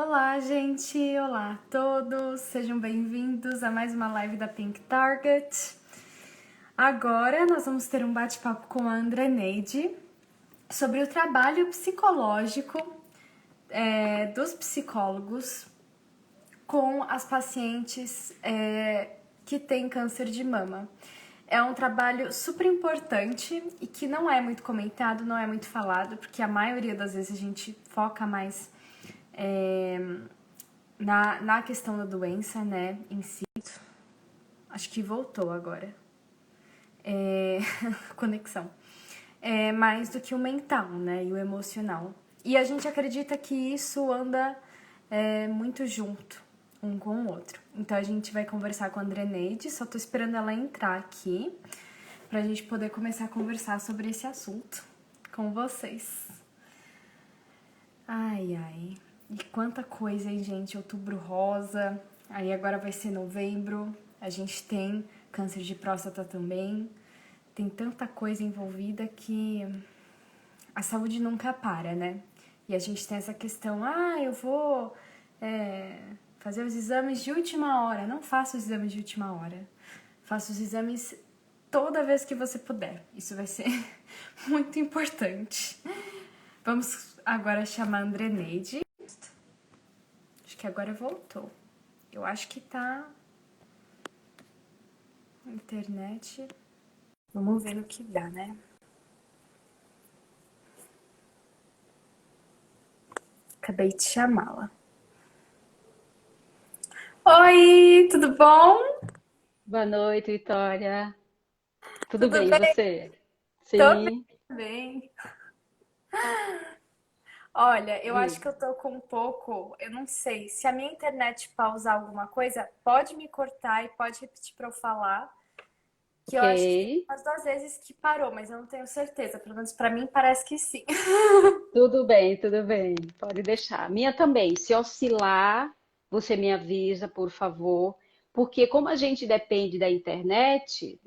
Olá, gente! Olá a todos! Sejam bem-vindos a mais uma live da Pink Target. Agora nós vamos ter um bate-papo com a Andreneide sobre o trabalho psicológico dos psicólogos com as pacientes que têm câncer de mama. É um trabalho super importante e que não é muito comentado, não é muito falado, porque a maioria das vezes a gente foca mais na questão da doença, né, em si. Acho que voltou agora. Conexão. Mais do que o mental, né, e o emocional. E a gente acredita que isso anda muito junto, um com o outro. Então a gente vai conversar com a Andreneide, só tô esperando ela entrar aqui, pra gente poder começar a conversar sobre esse assunto com vocês. Ai, ai. E quanta coisa, hein, gente? Outubro rosa, aí agora vai ser novembro, a gente tem câncer de próstata também. Tem tanta coisa envolvida que a saúde nunca para, né? E a gente tem essa questão, eu vou fazer os exames de última hora. Não faça os exames de última hora. Faça os exames toda vez que você puder. Isso vai ser muito importante. Vamos agora chamar a Andreneide. Acho que agora voltou. Eu acho que tá na internet. Vamos ver no que dá, né? Acabei de chamá-la. Oi, tudo bom? Boa noite, Vitória. Tudo Tudo bem, e bem? você? Tô bem Sim, também. Olha, eu acho diga. que eu tô com um pouco, eu não sei, se a minha internet pausar alguma coisa, pode me cortar e pode repetir pra eu falar, que Ok. eu acho que tem umas duas vezes que parou, mas eu não tenho certeza, pelo menos pra mim parece que sim. Tudo bem, tudo bem. Pode deixar. Minha também. Se oscilar, você me avisa, por favor. Porque como a gente depende da internet,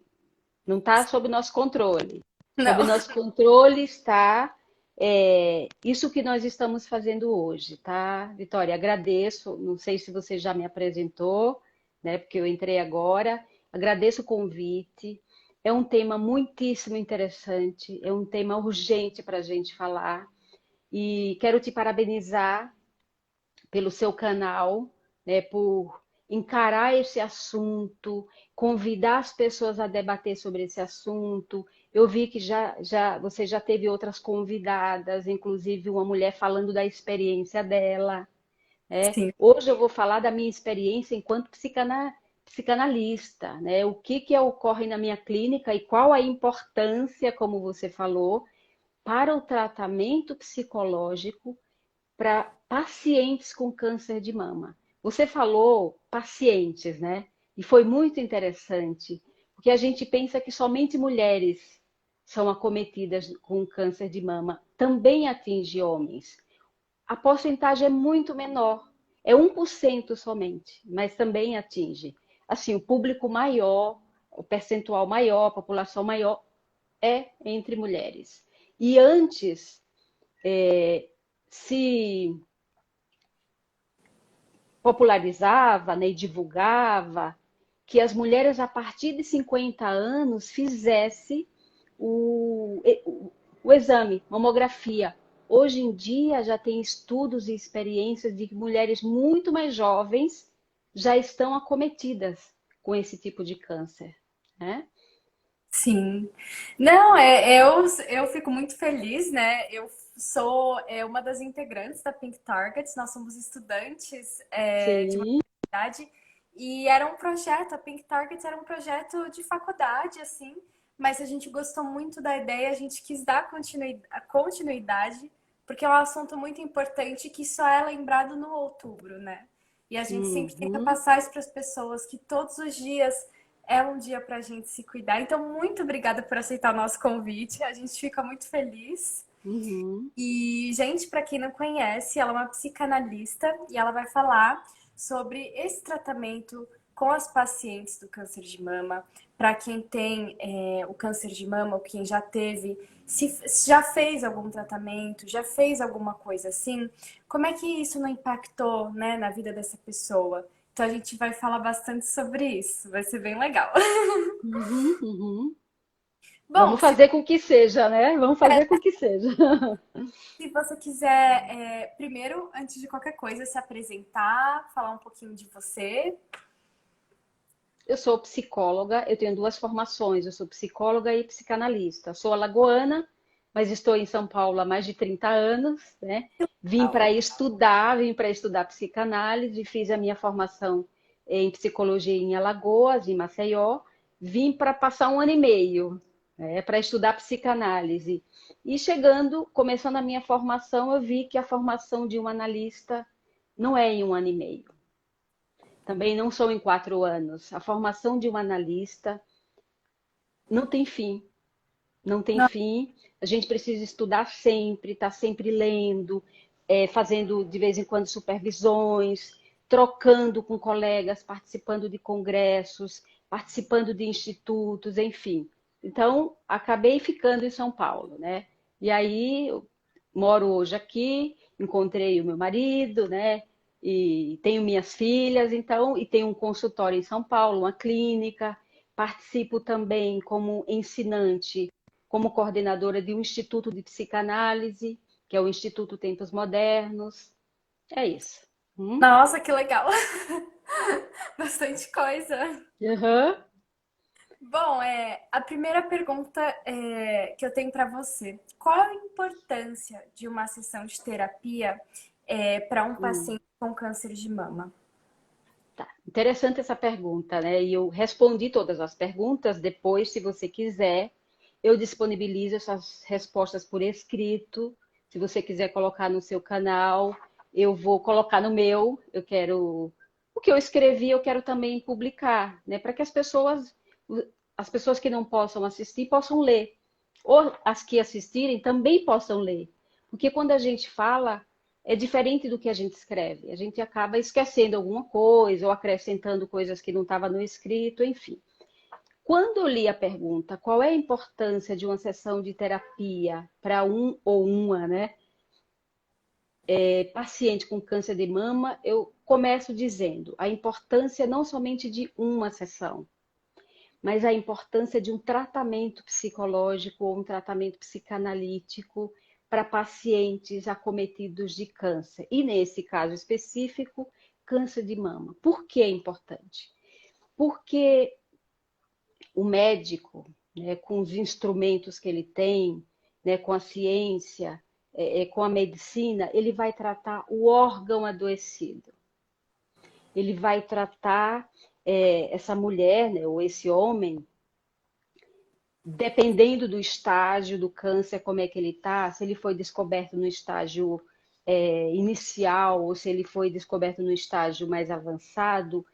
não está sob nosso controle. Sob Não. nosso controle está isso que nós estamos fazendo hoje, tá, Vitória? Agradeço. Não sei se você já me apresentou, né? Porque eu entrei agora. Agradeço o convite. É um tema muitíssimo interessante, é um tema urgente para a gente falar. E quero te parabenizar pelo seu canal, né, por encarar esse assunto, convidar as pessoas a debater sobre esse assunto. Eu vi que você já teve outras convidadas, inclusive uma mulher falando da experiência dela. Né? Sim. Hoje eu vou falar da minha experiência enquanto psicanalista, né? O que ocorre na minha clínica e qual a importância, como você falou, para o tratamento psicológico para pacientes com câncer de mama. Você falou pacientes, né? E foi muito interessante, porque a gente pensa que somente mulheres são acometidas com câncer de mama, também atinge homens. A porcentagem é muito menor, é 1% somente, mas também atinge. Assim, o público maior, o percentual maior, a população maior é entre mulheres. E antes se popularizava, né, e divulgava que as mulheres a partir de 50 anos fizesse o, o exame, mamografia. Hoje em dia já tem estudos e experiências de que mulheres muito mais jovens já estão acometidas com esse tipo de câncer, né? Sim. Não, eu fico muito feliz, né? Eu sou uma das integrantes da Pink Targets, nós somos estudantes de uma Sim. faculdade e era um projeto, a Pink Targets era um projeto de faculdade, assim, mas a gente gostou muito da ideia, a gente quis dar continuidade, porque é um assunto muito importante que só é lembrado no outubro, né? E a gente sempre tenta Uhum, passar isso para as pessoas, que todos os dias é um dia para a gente se cuidar. Então, muito obrigada por aceitar o nosso convite. A gente fica muito feliz. uhum. E, gente, para quem não conhece, ela é uma psicanalista e ela vai falar sobre esse tratamento com as pacientes do câncer de mama, para quem tem o câncer de mama ou quem já teve, se já fez algum tratamento, já fez alguma coisa assim, como é que isso não impactou, né, na vida dessa pessoa? Então a gente vai falar bastante sobre isso, vai ser bem legal. Uhum, uhum. Bom, Vamos fazer com que seja, né? Vamos fazer com que seja. se você quiser, primeiro, antes de qualquer coisa, se apresentar, falar um pouquinho de você. Eu sou psicóloga, eu tenho duas formações, eu sou psicóloga e psicanalista. Sou alagoana, mas estou em São Paulo há mais de 30 anos, né? Vim para estudar psicanálise, fiz a minha formação em psicologia em Alagoas, em Maceió. Vim para passar um ano e meio, né, para estudar psicanálise. E chegando, começando a minha formação, eu vi que a formação de um analista não é em um ano e meio. Também não são em 4 anos. A formação de um analista não tem fim, não tem Não, fim. A gente precisa estudar sempre, estar sempre lendo, fazendo de vez em quando supervisões, trocando com colegas, participando de congressos, participando de institutos, enfim. Então, acabei ficando em São Paulo, né? E aí, eu moro hoje aqui, encontrei o meu marido, né? E tenho minhas filhas, então, e tenho um consultório em São Paulo, uma clínica. Participo também como ensinante, como coordenadora de um instituto de psicanálise, que é o Instituto Tempos Modernos. É isso. nossa, que legal! Bastante coisa. Uhum. Bom, a primeira pergunta que eu tenho para você: qual a importância de uma sessão de terapia para um paciente com câncer de mama? Tá. Interessante essa pergunta, né? E eu respondi todas as perguntas. Depois, se você quiser, eu disponibilizo essas respostas por escrito. Se você quiser colocar no seu canal, eu vou colocar no meu. Eu quero o que eu escrevi, eu quero também publicar, né? Para que as pessoas que não possam assistir, possam ler. Ou as que assistirem também possam ler. Porque quando a gente fala, é diferente do que a gente escreve. A gente acaba esquecendo alguma coisa ou acrescentando coisas que não estavam no escrito, enfim. Quando eu li a pergunta, qual é a importância de uma sessão de terapia para um ou uma, né, paciente com câncer de mama, eu começo dizendo a importância não somente de uma sessão, mas a importância de um tratamento psicológico ou um tratamento psicanalítico para pacientes acometidos de câncer. E nesse caso específico, câncer de mama. Por que é importante? Porque o médico, né, com os instrumentos que ele tem, né, com a ciência, com a medicina, ele vai tratar o órgão adoecido. Ele vai tratar essa mulher, né, ou esse homem, dependendo do estágio do câncer, como é que ele está, se ele foi descoberto no estágio inicial ou se ele foi descoberto no estágio mais avançado,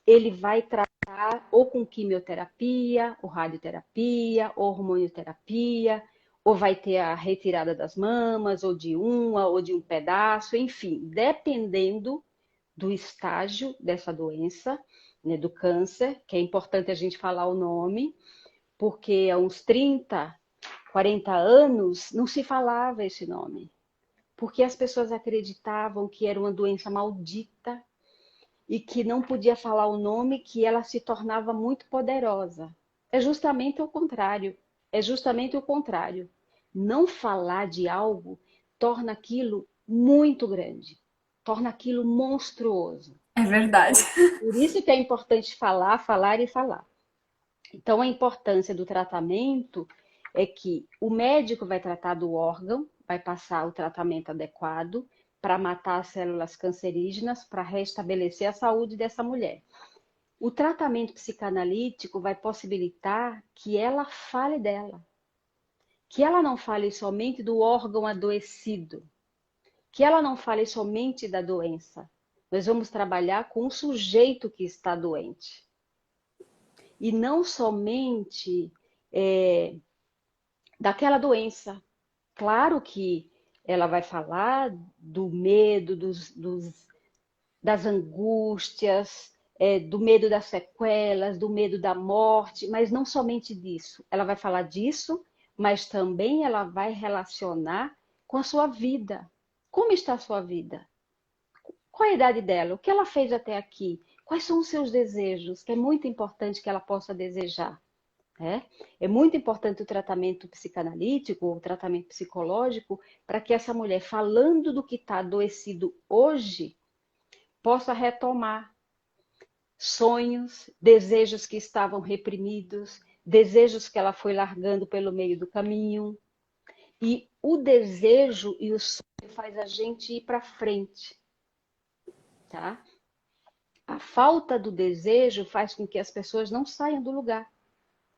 ele vai tratar ou com quimioterapia, ou radioterapia, ou hormonioterapia, ou vai ter a retirada das mamas, ou de uma, ou de um pedaço, enfim, dependendo do estágio dessa doença, né, do câncer, que é importante a gente falar o nome, porque há uns 30, 40 anos não se falava esse nome, porque as pessoas acreditavam que era uma doença maldita e que não podia falar o nome, que ela se tornava muito poderosa. É justamente o contrário. É justamente o contrário. Não falar de algo torna aquilo muito grande, torna aquilo monstruoso. É verdade. Por isso que é importante falar, falar e falar. Então, a importância do tratamento é que o médico vai tratar do órgão, vai passar o tratamento adequado para matar as células cancerígenas, para restabelecer a saúde dessa mulher. O tratamento psicanalítico vai possibilitar que ela fale dela, que ela não fale somente do órgão adoecido, que ela não fale somente da doença. Nós vamos trabalhar com o sujeito que está doente. E não somente daquela doença. Claro que ela vai falar do medo, das angústias, do medo das sequelas, do medo da morte, mas não somente disso. Ela vai falar disso, mas também ela vai relacionar com a sua vida. Como está a sua vida? Qual é a idade dela? O que ela fez até aqui? Quais são os seus desejos? Que é muito importante que ela possa desejar. Né? É muito importante o tratamento psicanalítico, o tratamento psicológico, para que essa mulher, falando do que está adoecido hoje, possa retomar sonhos, desejos que estavam reprimidos, desejos que ela foi largando pelo meio do caminho. E o desejo e o sonho faz a gente ir para frente, tá? A falta do desejo faz com que as pessoas não saiam do lugar.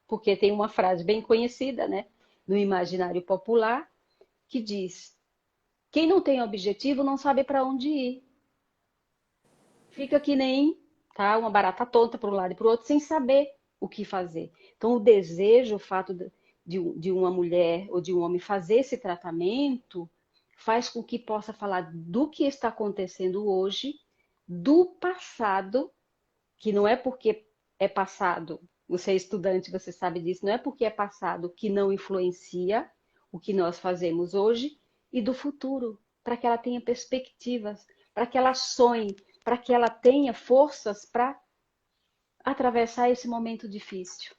Porque tem uma frase bem conhecida, né, no imaginário popular, que diz: quem não tem objetivo não sabe para onde ir. Fica que nem, tá, uma barata tonta para um lado e para o outro, sem saber o que fazer. Então, o desejo, o fato de uma mulher ou de um homem fazer esse tratamento, faz com que possa falar do que está acontecendo hoje, do passado, que não é porque é passado, você é estudante, você sabe disso, não é porque é passado que não influencia o que nós fazemos hoje, e do futuro, para que ela tenha perspectivas, para que ela sonhe, para que ela tenha forças para atravessar esse momento difícil.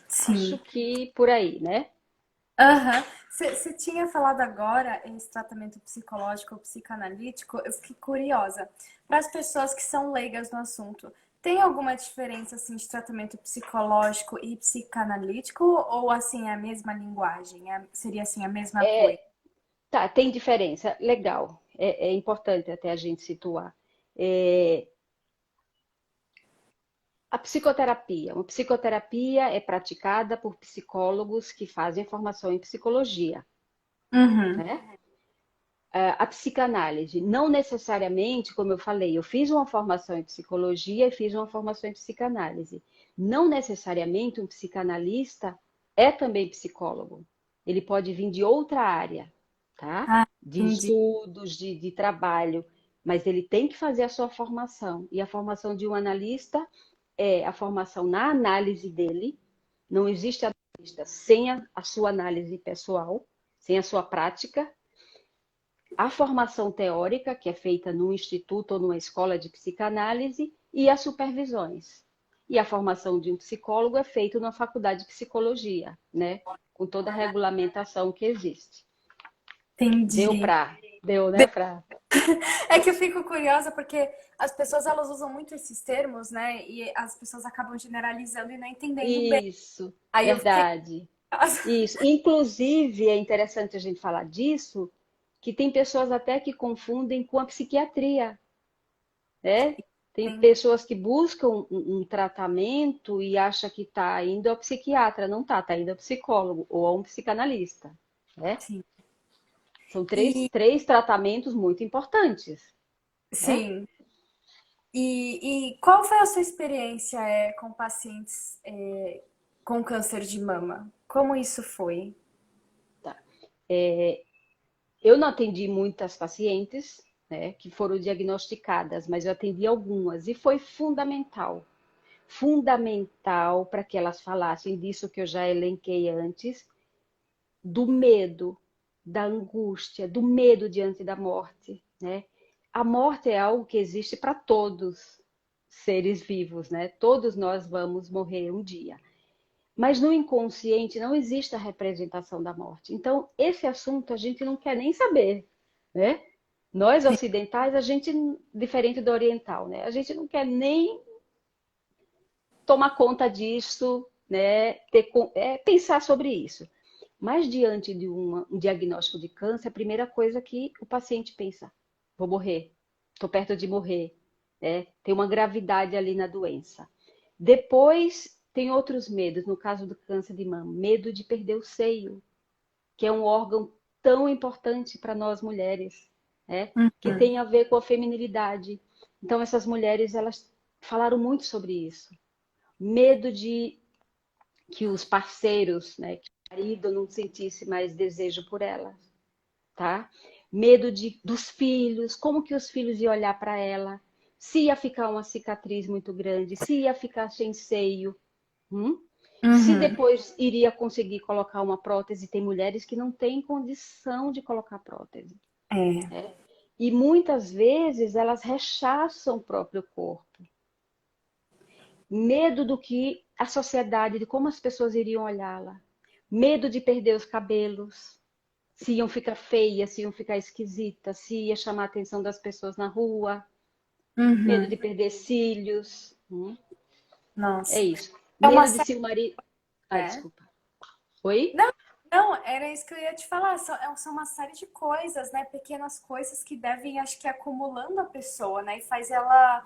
Acho Sim. que por aí, né? Aham. Você tinha falado agora em esse tratamento psicológico ou psicanalítico, eu fiquei curiosa. Para as pessoas que são leigas no assunto, tem alguma diferença assim de tratamento psicológico e psicanalítico ou assim é a mesma linguagem? Seria assim a mesma coisa? Tá, tem diferença, legal. É importante até a gente situar. É, a psicoterapia. Uma psicoterapia é praticada por psicólogos que fazem formação em psicologia, Uhum. né? A psicanálise, não necessariamente, como eu falei, eu fiz uma formação em psicologia e fiz uma formação em psicanálise. Não necessariamente um psicanalista é também psicólogo. Ele pode vir de outra área, tá? Ah, De entendi. estudos, de trabalho, mas ele tem que fazer a sua formação. E a formação de um analista é a formação na análise dele. Não existe analista sem a sua análise pessoal, sem a sua prática. A formação teórica, que é feita num instituto ou numa escola de psicanálise, e as supervisões. E a formação de um psicólogo é feita na faculdade de psicologia, né? Com toda a regulamentação que existe. Entendi. Deu, né, pra... É que eu fico curiosa porque as pessoas elas usam muito esses termos, né? E as pessoas acabam generalizando e não entendendo bem. Isso, Aí eu fiquei verdade. Isso. Inclusive, é interessante a gente falar disso, que tem pessoas até que confundem com a psiquiatria, né? Tem assim, pessoas que buscam um tratamento e acha que está indo ao psiquiatra, não está, está indo ao psicólogo ou a um psicanalista, né? sim. São E três tratamentos muito importantes, né? sim. E qual foi a sua experiência com pacientes com câncer de mama? Como isso foi? Tá. Eu não atendi muitas pacientes, né, que foram diagnosticadas, mas eu atendi algumas e foi fundamental. Fundamental para que elas falassem disso que eu já elenquei antes, do medo, da angústia, do medo diante da morte, né? A morte é algo que existe para todos seres vivos, né? Todos nós vamos morrer um dia. Mas no inconsciente não existe a representação da morte. Então, esse assunto a gente não quer nem saber, né? Nós Sim, ocidentais, a gente, diferente do oriental, né? A gente não quer nem tomar conta disso, né? Pensar sobre isso. Mas diante de um diagnóstico de câncer, a primeira coisa que o paciente pensa: vou morrer, estou perto de morrer, né? Tem uma gravidade ali na doença. Depois tem outros medos, no caso do câncer de mama, medo de perder o seio, que é um órgão tão importante para nós mulheres, né? Que uhum, tem a ver com a feminilidade. Então essas mulheres, elas falaram muito sobre isso. Medo de que os parceiros, né, que o marido não sentisse mais desejo por elas, tá? Medo dos filhos, como que os filhos iam olhar para ela, se ia ficar uma cicatriz muito grande, se ia ficar sem seio, se Uhum. depois iria conseguir colocar uma prótese. Tem mulheres que não têm condição de colocar prótese. É. E muitas vezes elas rechaçam o próprio corpo. Medo do que a sociedade, de como as pessoas iriam olhá-la. Medo de perder os cabelos, se iam ficar feias, se iam ficar esquisitas, se ia chamar a atenção das pessoas na rua. Medo Uhum. de perder cílios. É Nossa. isso. É uma Medo de série, se o marido. Ah, né? desculpa. Oi? Não, não, era isso que eu ia te falar. São uma série de coisas, né? Pequenas coisas que devem, acho que, acumulando a pessoa, né? E faz ela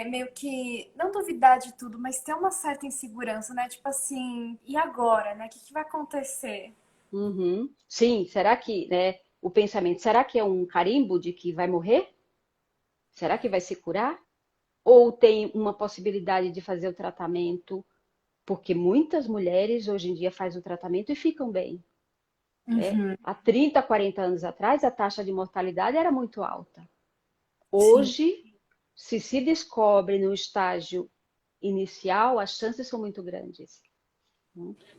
meio que não duvidar de tudo, mas ter uma certa insegurança, né? Tipo assim, e agora, né? O que que vai acontecer? Uhum. Sim, será que, né, o pensamento, será que é um carimbo de que vai morrer? Será que vai se curar? Ou tem uma possibilidade de fazer o tratamento? Porque muitas mulheres hoje em dia fazem o tratamento e ficam bem, né? Uhum, Há 30, 40 anos atrás, a taxa de mortalidade era muito alta. sim. Hoje, se descobre no estágio inicial, as chances são muito grandes.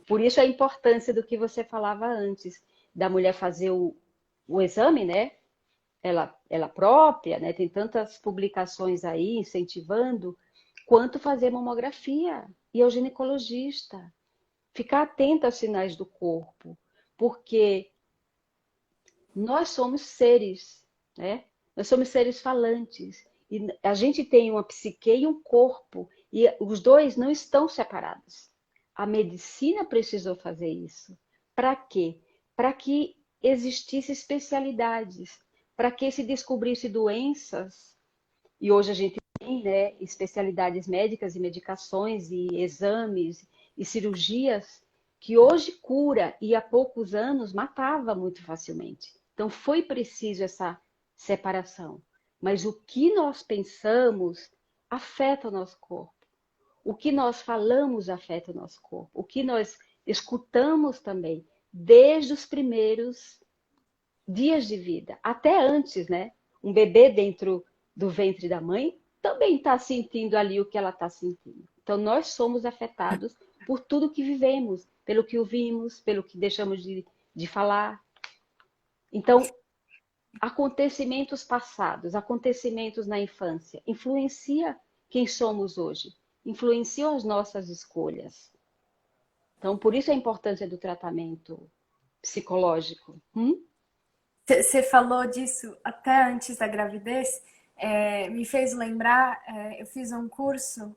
Por isso a importância do que você falava antes, da mulher fazer o exame, né? Ela própria, né? Tem tantas publicações aí incentivando, quanto fazer mamografia e ao ginecologista. Ficar atenta aos sinais do corpo, porque nós somos seres, né? Nós somos seres falantes. E a gente tem uma psique e um corpo, e os dois não estão separados. A medicina precisou fazer isso. Para quê? Para que existissem especialidades, para que se descobrisse doenças, e hoje a gente tem, né, especialidades médicas e medicações e exames e cirurgias que hoje cura e há poucos anos matava muito facilmente. Então foi preciso essa separação. Mas o que nós pensamos afeta o nosso corpo. O que nós falamos afeta o nosso corpo. O que nós escutamos também, desde os primeiros dias de vida, até antes, né? Um bebê dentro do ventre da mãe também está sentindo ali o que ela está sentindo. Então, nós somos afetados por tudo que vivemos, pelo que ouvimos, pelo que deixamos de falar. Então, acontecimentos passados, acontecimentos na infância, influencia quem somos hoje, influenciam as nossas escolhas. Então, por isso a importância do tratamento psicológico. Você falou disso até antes da gravidez, me fez lembrar, eu fiz um curso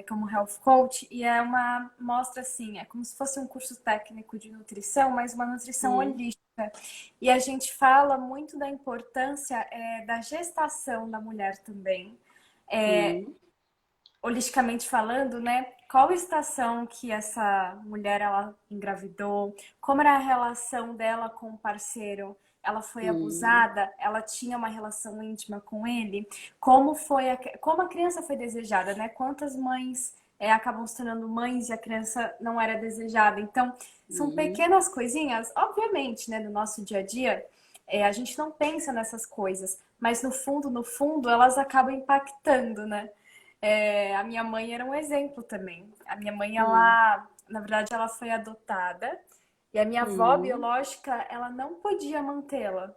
como Health Coach e é uma mostra assim, é como se fosse um curso técnico de nutrição, mas uma nutrição Hum, holística. E a gente fala muito da importância da gestação da mulher também. hum, Holisticamente falando, né? Qual estação que essa mulher ela engravidou? Como era a relação dela com o parceiro? Ela foi hum. abusada? Ela tinha uma relação íntima com ele? Como a criança foi desejada, né? Quantas mães acabam se tornando mães e a criança não era desejada? Então, são Uhum, pequenas coisinhas, obviamente, né? No nosso dia a dia, a gente não pensa nessas coisas, mas no fundo, elas acabam impactando, né? A minha mãe era um exemplo também. A minha mãe, hum, ela, na verdade, ela foi adotada e a minha avó hum, biológica, ela não podia mantê-la.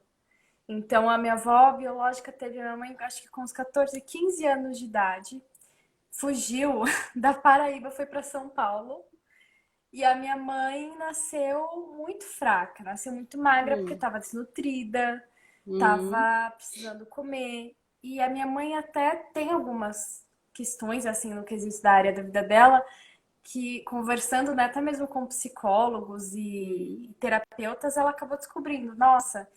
Então, a minha avó biológica teve a minha mãe, acho que com uns 14, 15 anos de idade, fugiu da Paraíba, foi para São Paulo. E a minha mãe nasceu muito fraca, nasceu muito magra porque hum, estava desnutrida, hum, estava precisando comer. E a minha mãe até tem algumas questões, assim, no quesito da área da vida dela, que conversando, né, até mesmo com psicólogos hum, e terapeutas, ela acabou descobrindo, nossa,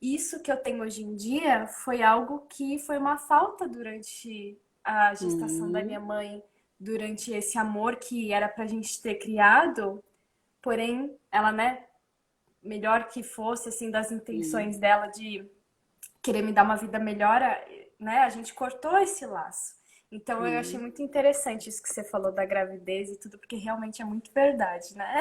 isso que eu tenho hoje em dia foi algo que foi uma falta durante a gestação da minha hum, mãe, durante esse amor que era pra gente ter criado, porém, ela, né, melhor que fosse, assim, das hum, intenções dela de querer me dar uma vida melhor, né, a gente cortou esse laço. Então eu achei hum. muito interessante isso que você falou da gravidez e tudo, porque realmente é muito verdade, né?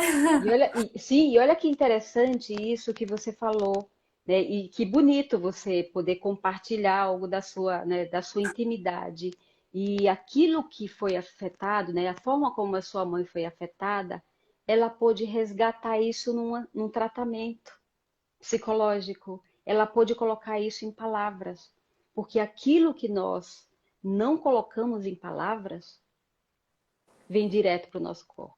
Sim, e olha que interessante isso que você falou. né? E que bonito você poder compartilhar algo da sua, né, da sua intimidade. E aquilo que foi afetado, né, a forma como a sua mãe foi afetada, ela pôde resgatar isso num tratamento psicológico. Ela pôde colocar isso em palavras. Porque aquilo que nós não colocamos em palavras vem direto para o nosso corpo.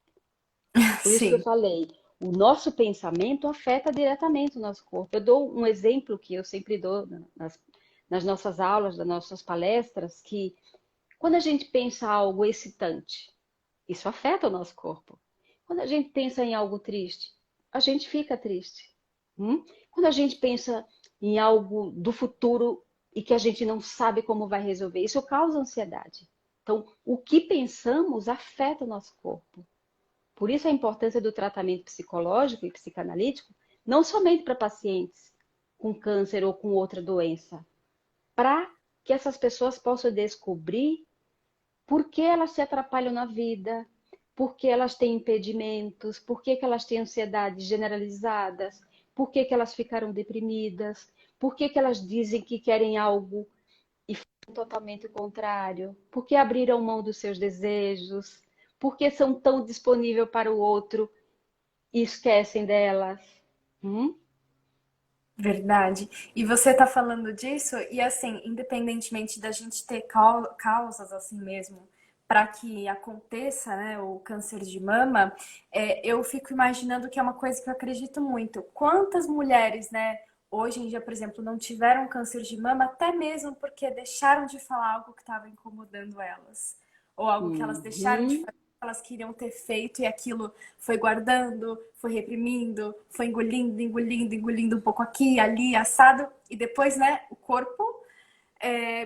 Por isso que eu Sim. falei, o nosso pensamento afeta diretamente o nosso corpo. Eu dou um exemplo que eu sempre dou nas nossas aulas, nas nossas palestras, que quando a gente pensa algo excitante, isso afeta o nosso corpo. Quando a gente pensa em algo triste, a gente fica triste. Quando a gente pensa em algo do futuro e que a gente não sabe como vai resolver, isso causa ansiedade. Então, o que pensamos afeta o nosso corpo. Por isso a importância do tratamento psicológico e psicanalítico, não somente para pacientes com câncer ou com outra doença, para que essas pessoas possam descobrir por que elas se atrapalham na vida, por que elas têm impedimentos, por que elas têm ansiedades generalizadas, por que elas ficaram deprimidas, por que elas dizem que querem algo e fazem totalmente o contrário, por que abriram mão dos seus desejos, por que são tão disponíveis para o outro e esquecem delas. Hum? Verdade. E você tá falando disso, e assim, independentemente da gente ter causas assim mesmo para que aconteça, né, o câncer de mama, eu fico imaginando que é uma coisa que eu acredito muito. Quantas mulheres, né, hoje em dia, por exemplo, não tiveram câncer de mama, até mesmo porque deixaram de falar algo que estava incomodando elas, ou algo que elas deixaram de Uhum. fazer, que elas queriam ter feito e aquilo foi guardando, foi reprimindo, foi engolindo, engolindo, engolindo um pouco aqui, ali, assado. E depois, né, o corpo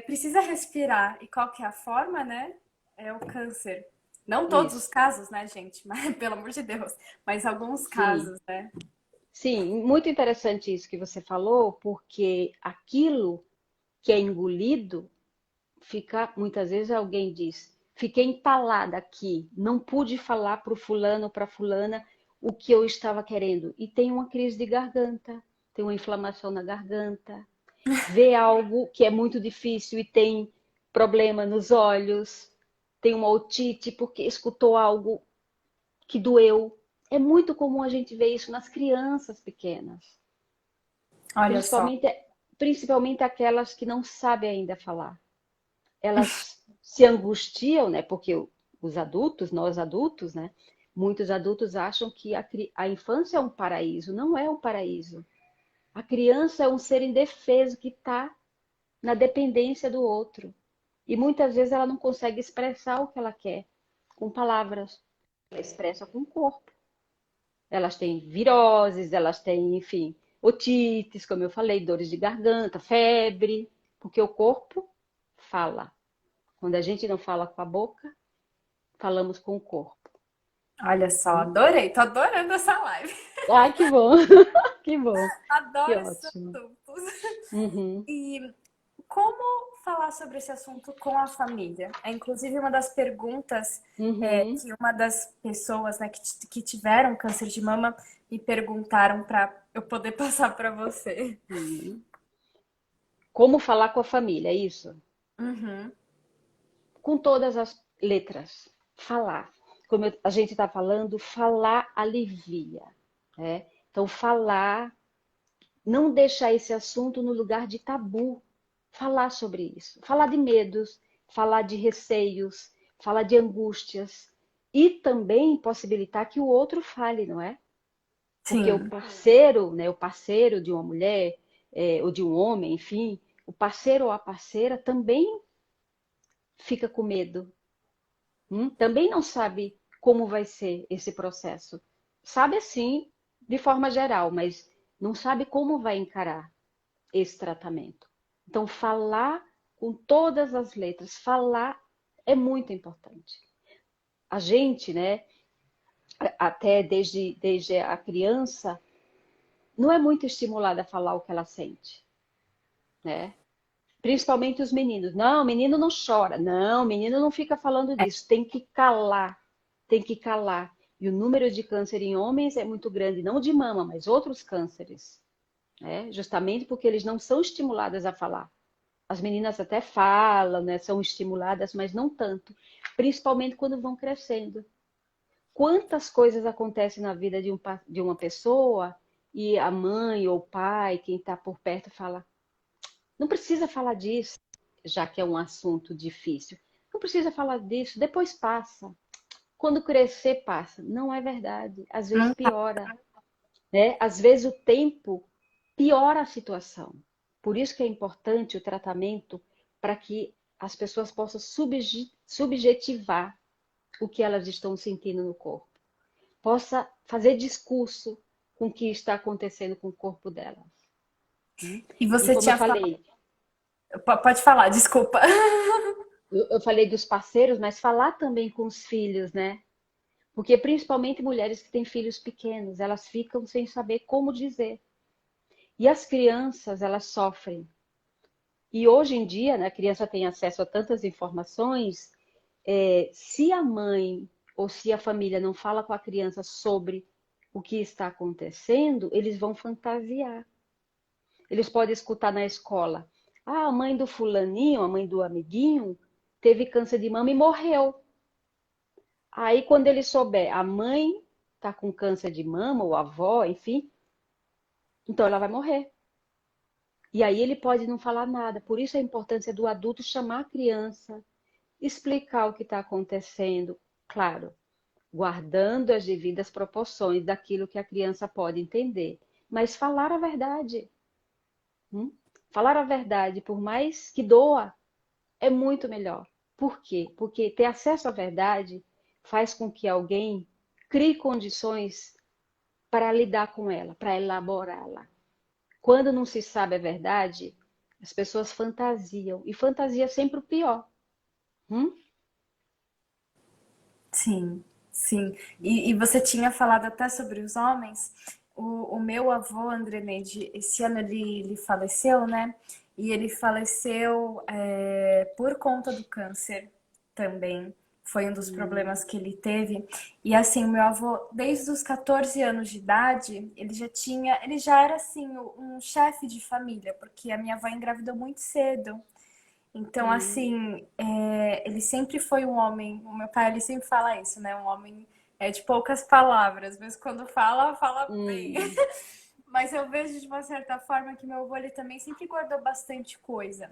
precisa respirar. E qual que é a forma, né? É o câncer. Não todos os Isso, casos, né, gente? Mas, pelo amor de Deus. Mas alguns sim. casos, né? Sim, muito interessante isso que você falou, porque aquilo que é engolido fica, muitas vezes alguém diz, fiquei entalada aqui, não pude falar para o fulano, para a fulana o que eu estava querendo. E tem uma crise de garganta, tem uma inflamação na garganta, vê algo que é muito difícil e tem problema nos olhos, tem uma otite porque escutou algo que doeu. É muito comum a gente ver isso nas crianças pequenas, Olha só. principalmente, principalmente aquelas que não sabem ainda falar. Elas se angustiam, né? Porque os adultos, nós adultos, né? Muitos adultos acham que a infância é um paraíso. Não é um paraíso. A criança é um ser indefeso que está na dependência do outro. E muitas vezes ela não consegue expressar o que ela quer com palavras. Ela expressa com o corpo. Elas têm viroses, elas têm, enfim, otites, como eu falei, dores de garganta, febre, porque o corpo fala. Quando a gente não fala com a boca, falamos com o corpo. Olha só, adorei. Tô adorando essa live. Ai, que bom, que bom, que Adoro esses ótimo. assuntos. Uhum, E como falar sobre esse assunto com a família? É inclusive uma das perguntas uhum, que uma das pessoas, né, que tiveram câncer de mama me perguntaram para eu poder passar para você. uhum. Como falar com a família, é isso? Uhum. Com todas as letras. Falar. Como a gente está falando, falar alivia. Né? Então, falar, não deixar esse assunto no lugar de tabu. Falar sobre isso. Falar de medos, falar de receios, falar de angústias. E também possibilitar que o outro fale, não é? Porque o Sim, parceiro, né, o parceiro de uma mulher, ou de um homem, enfim, o parceiro ou a parceira também fica com medo, também não sabe como vai ser esse processo. Sabe assim, de forma geral, mas não sabe como vai encarar esse tratamento. Então, falar com todas as letras, falar é muito importante. A gente, né, até desde a criança, não é muito estimulada a falar o que ela sente, né? Principalmente os meninos. Não, o menino não chora. Não, o menino não fica falando disso. Tem que calar. Tem que calar. E o número de câncer em homens é muito grande, não de mama, mas outros cânceres. né? Justamente porque eles não são estimuladas a falar. As meninas até falam, né? São estimuladas, mas não tanto, principalmente quando vão crescendo. Quantas coisas acontecem na vida de uma pessoa e a mãe ou o pai, quem está por perto, fala: não precisa falar disso, já que é um assunto difícil. Não precisa falar disso, depois passa. Quando crescer, passa. Não é verdade. Às vezes Não tá. piora, né? Às vezes o tempo piora a situação. Por isso que é importante o tratamento para que as pessoas possam subjetivar o que elas estão sentindo no corpo. Possa fazer discurso com o que está acontecendo com o corpo delas. E E você como eu tinha falado. falei, Pode falar, desculpa. eu falei dos parceiros, mas falar também com os filhos, né? Porque principalmente mulheres que têm filhos pequenos, elas ficam sem saber como dizer. E as crianças, elas sofrem. E hoje em dia, né, a criança tem acesso a tantas informações, se a mãe ou se a família não fala com a criança sobre o que está acontecendo, eles vão fantasiar. Eles podem escutar na escola: ah, a mãe do fulaninho, a mãe do amiguinho, teve câncer de mama e morreu. Aí, quando ele souber, a mãe está com câncer de mama, ou a avó, enfim, então ela vai morrer. E aí ele pode não falar nada. Por isso a importância do adulto chamar a criança, explicar o que está acontecendo, claro, guardando as devidas proporções daquilo que a criança pode entender. Mas falar a verdade. Hum? Falar a verdade, por mais que doa, é muito melhor. Por quê? Porque ter acesso à verdade faz com que alguém crie condições para lidar com ela, para elaborá-la. Quando não se sabe a verdade, as pessoas fantasiam. E fantasia é sempre o pior. Hum? Sim, sim. E você tinha falado até sobre os homens. O meu avô, André Neide, esse ano ele faleceu, né? E ele faleceu por conta do câncer também. Foi um dos problemas que ele teve. E assim, o meu avô, desde os 14 anos de idade, ele já era assim, um chefe de família, porque a minha avó engravidou muito cedo. Então, Hum, assim, ele sempre foi um homem. O meu pai, ele sempre fala isso, né? Um homem de poucas palavras, mas quando fala, fala bem. hum, Mas eu vejo de uma certa forma que meu avô, ele também sempre guardou bastante coisa.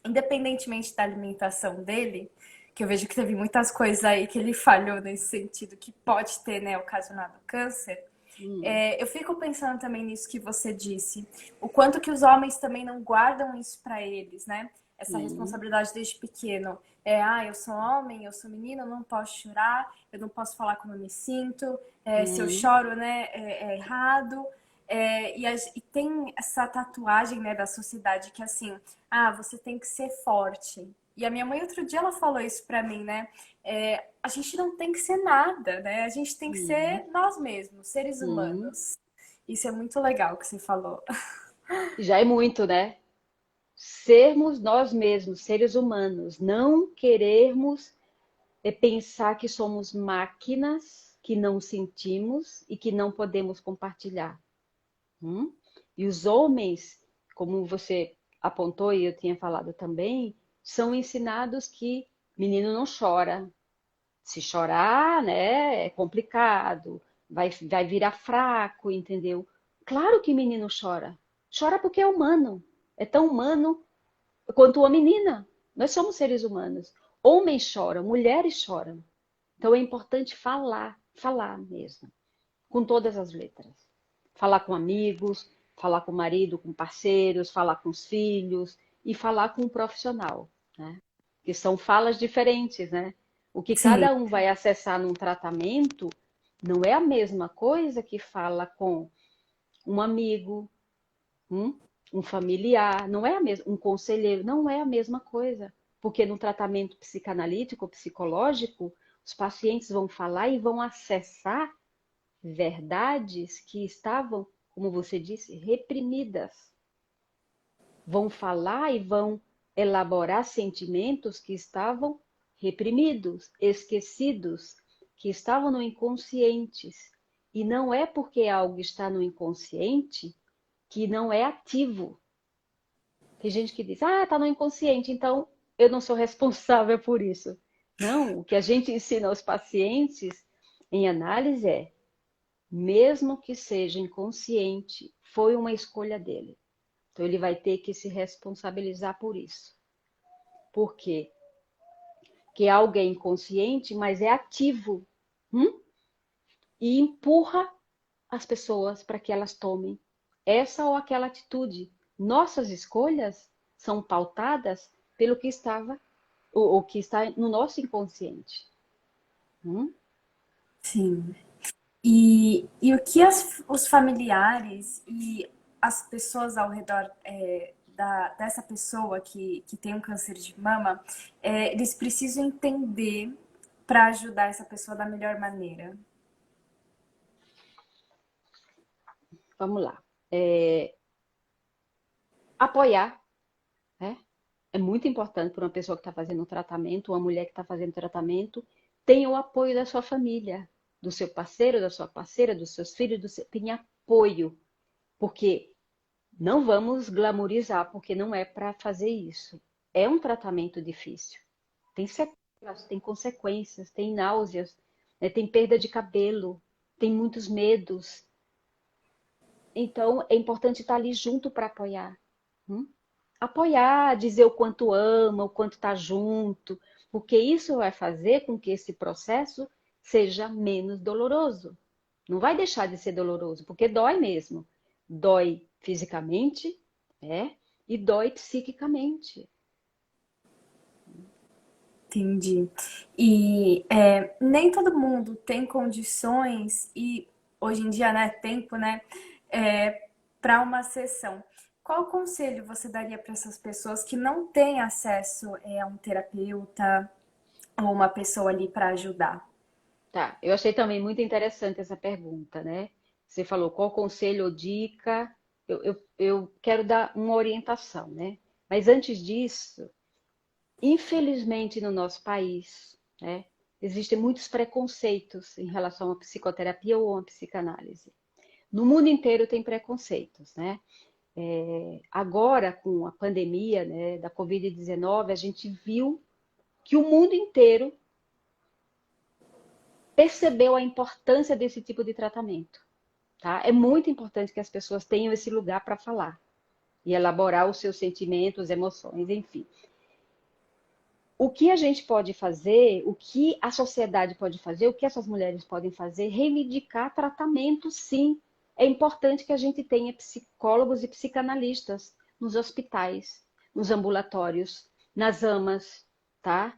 Independentemente da alimentação dele, que eu vejo que teve muitas coisas aí que ele falhou nesse sentido, que pode ter, né, ocasionado câncer. hum, Eu fico pensando também nisso que você disse, o quanto que os homens também não guardam isso para eles, né? Essa hum, responsabilidade desde pequeno. Eu sou homem, eu sou menina, eu não posso chorar, eu não posso falar como eu me sinto, se eu hum, choro, né, é errado. E tem essa tatuagem, né, da sociedade que assim, você tem que ser forte. E a minha mãe outro dia ela falou isso pra mim, né? A gente não tem que ser nada, né? A gente tem que hum, ser nós mesmos, seres hum. humanos. Isso é muito legal que você falou. Já é muito, né? Sermos nós mesmos, seres humanos, não querermos pensar que somos máquinas que não sentimos e que não podemos compartilhar. Hum? E os homens, como você apontou e eu tinha falado também, são ensinados que menino não chora. Se chorar, né, é complicado, vai virar fraco, entendeu? Claro que menino chora. Chora porque é humano. É tão humano quanto a menina. Nós somos seres humanos. Homens choram, mulheres choram. Então é importante falar, falar mesmo, com todas as letras. Falar com amigos, falar com o marido, com parceiros, falar com os filhos e falar com um profissional, né? Que são falas diferentes, né? O que Sim, cada um vai acessar num tratamento não é a mesma coisa que fala com um amigo, um, um familiar, não é a mesma, um conselheiro, não é a mesma coisa. Porque no tratamento psicanalítico, psicológico, os pacientes vão falar e vão acessar verdades que estavam, como você disse, reprimidas. Vão falar e vão elaborar sentimentos que estavam reprimidos, esquecidos, que estavam no inconscientes. E não é porque algo está no inconsciente que não é ativo. Tem gente que diz, ah, tá no inconsciente, então eu não sou responsável por isso. Não, o que a gente ensina aos pacientes em análise é, mesmo que seja inconsciente, foi uma escolha dele. Então ele vai ter que se responsabilizar por isso. Por quê? Porque é alguém consciente, mas é ativo. E empurra as pessoas para que elas tomem essa ou aquela atitude. Nossas escolhas são pautadas pelo que estava, o que está no nosso inconsciente. Sim. E o que os familiares e as pessoas ao redor dessa pessoa que tem um câncer de mama, eles precisam entender para ajudar essa pessoa da melhor maneira? Vamos lá. Apoiar, né? É muito importante para uma pessoa que está fazendo um tratamento, uma mulher que está fazendo tratamento, tenha o apoio da sua família, do seu parceiro, da sua parceira, dos seus filhos, tem apoio. Porque não vamos glamorizar, porque não é para fazer isso. É um tratamento difícil. Tem sequelas, tem consequências, tem náuseas, né? Tem perda de cabelo, tem muitos medos. Então, é importante estar ali junto para apoiar. Apoiar, dizer o quanto ama, o quanto está junto, porque isso vai fazer com que esse processo seja menos doloroso. Não vai deixar de ser doloroso, porque dói mesmo. Dói fisicamente, né? E dói psiquicamente. Entendi. E nem todo mundo tem condições e hoje em dia, né, tempo, né, para uma sessão. Qual conselho você daria para essas pessoas que não têm acesso a um terapeuta ou uma pessoa ali para ajudar? Tá, eu achei também muito interessante essa pergunta, né? Você falou qual conselho ou dica, eu quero dar uma orientação, né? Mas antes disso, infelizmente no nosso país, né, existem muitos preconceitos em relação à psicoterapia ou à psicanálise. No mundo inteiro tem preconceitos, né? Agora, com a pandemia, né, da Covid-19, a gente viu que o mundo inteiro percebeu a importância desse tipo de tratamento. Tá? É muito importante que as pessoas tenham esse lugar para falar e elaborar os seus sentimentos, emoções, enfim. O que a gente pode fazer, o que a sociedade pode fazer, o que essas mulheres podem fazer, reivindicar tratamento, sim. É importante que a gente tenha psicólogos e psicanalistas nos hospitais, nos ambulatórios, nas AMAs, tá?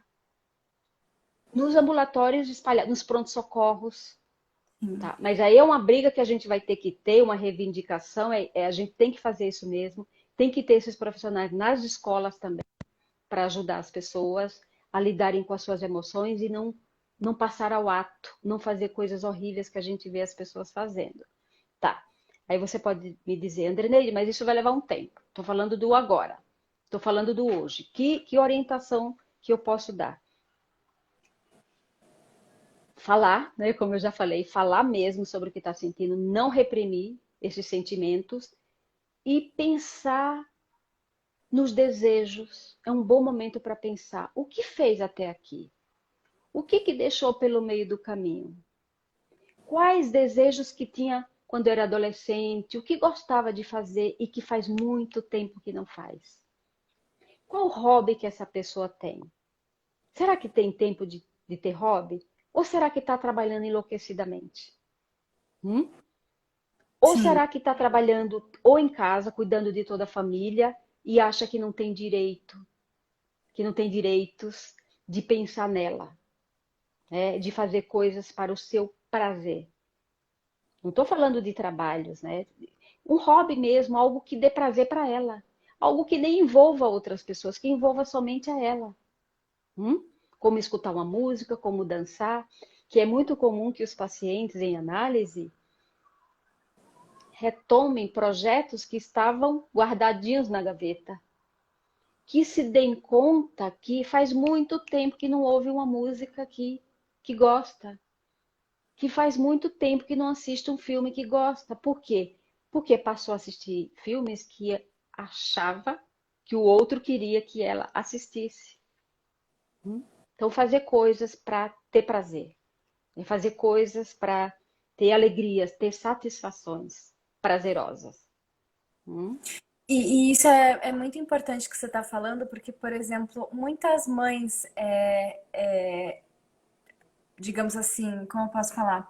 Nos ambulatórios espalhados, nos pronto-socorros, Sim. tá? Mas aí é uma briga que a gente vai ter que ter, uma reivindicação, a gente tem que fazer isso mesmo, tem que ter esses profissionais nas escolas também, para ajudar as pessoas a lidarem com as suas emoções e não passar ao ato, não fazer coisas horríveis que a gente vê as pessoas fazendo. Tá. Aí você pode me dizer, Andreneide, mas isso vai levar um tempo. Estou falando do agora. Estou falando do hoje. Que orientação que eu posso dar? Falar, né? Como eu já falei, falar mesmo sobre o que está sentindo, não reprimir esses sentimentos e pensar nos desejos. É um bom momento para pensar o que fez até aqui. O que deixou pelo meio do caminho? Quais desejos que tinha quando era adolescente? O que gostava de fazer e que faz muito tempo que não faz? Qual hobby que essa pessoa tem? Será que tem tempo de ter hobby? Ou será que está trabalhando enlouquecidamente? Hum? Ou Sim. será que está trabalhando ou em casa, cuidando de toda a família e acha que não tem direito, que não tem direitos de pensar nela, né? De fazer coisas para o seu prazer? Não estou falando de trabalhos, né? Um hobby mesmo, algo que dê prazer para ela. Algo que nem envolva outras pessoas, que envolva somente a ela. Hum? Como escutar uma música, como dançar, que é muito comum que os pacientes em análise retomem projetos que estavam guardadinhos na gaveta. Que se deem conta que faz muito tempo que não ouve uma música que gosta. Que faz muito tempo que não assiste um filme que gosta. Por quê? porque passou a assistir filmes que achava que o outro queria que ela assistisse. Então, fazer coisas para ter prazer, né? Fazer coisas para ter alegrias, ter satisfações prazerosas. Hum? E isso é muito importante que você está falando, porque, por exemplo, muitas mães, digamos assim, como eu posso falar?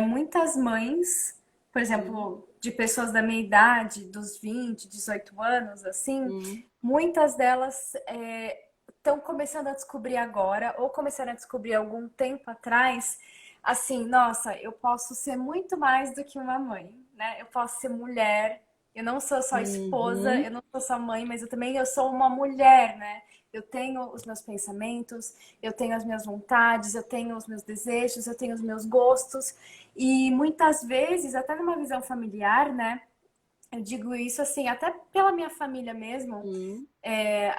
Muitas mães, por Hum, exemplo, de pessoas da minha idade, dos 20, 18 anos, assim, hum, muitas delas estão começando a descobrir agora, ou começaram a descobrir algum tempo atrás, assim, nossa, eu posso ser muito mais do que uma mãe, né? Eu posso ser mulher, eu não sou só esposa, uhum, eu não sou só mãe, mas eu sou uma mulher, né? Eu tenho os meus pensamentos, eu tenho as minhas vontades, eu tenho os meus desejos, eu tenho os meus gostos. E muitas vezes, até numa visão familiar, né? Eu digo isso assim, até pela minha família mesmo, hum,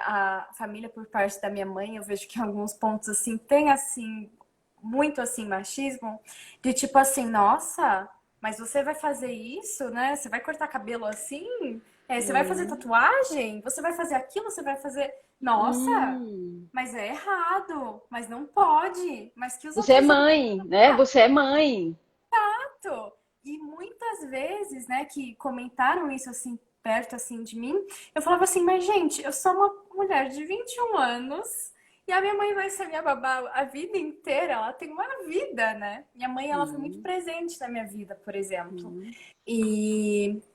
a família por parte da minha mãe, eu vejo que em alguns pontos assim tem assim muito assim machismo, de tipo assim, nossa, mas você vai fazer isso, né? Você vai cortar cabelo assim? Você vai fazer hum, tatuagem? Você vai fazer aquilo? Você vai fazer. Nossa, hum. mas é errado, mas não pode, mas que os Você é outros vão mãe, né? Você é mãe. fato. E muitas vezes, né, que comentaram isso assim, perto assim de mim, eu falava assim, mas gente, eu sou uma mulher de 21 anos e a minha mãe vai ser minha babá a vida inteira, ela tem uma vida, né? Minha mãe, ela foi muito Hum, presente na minha vida, por exemplo. hum,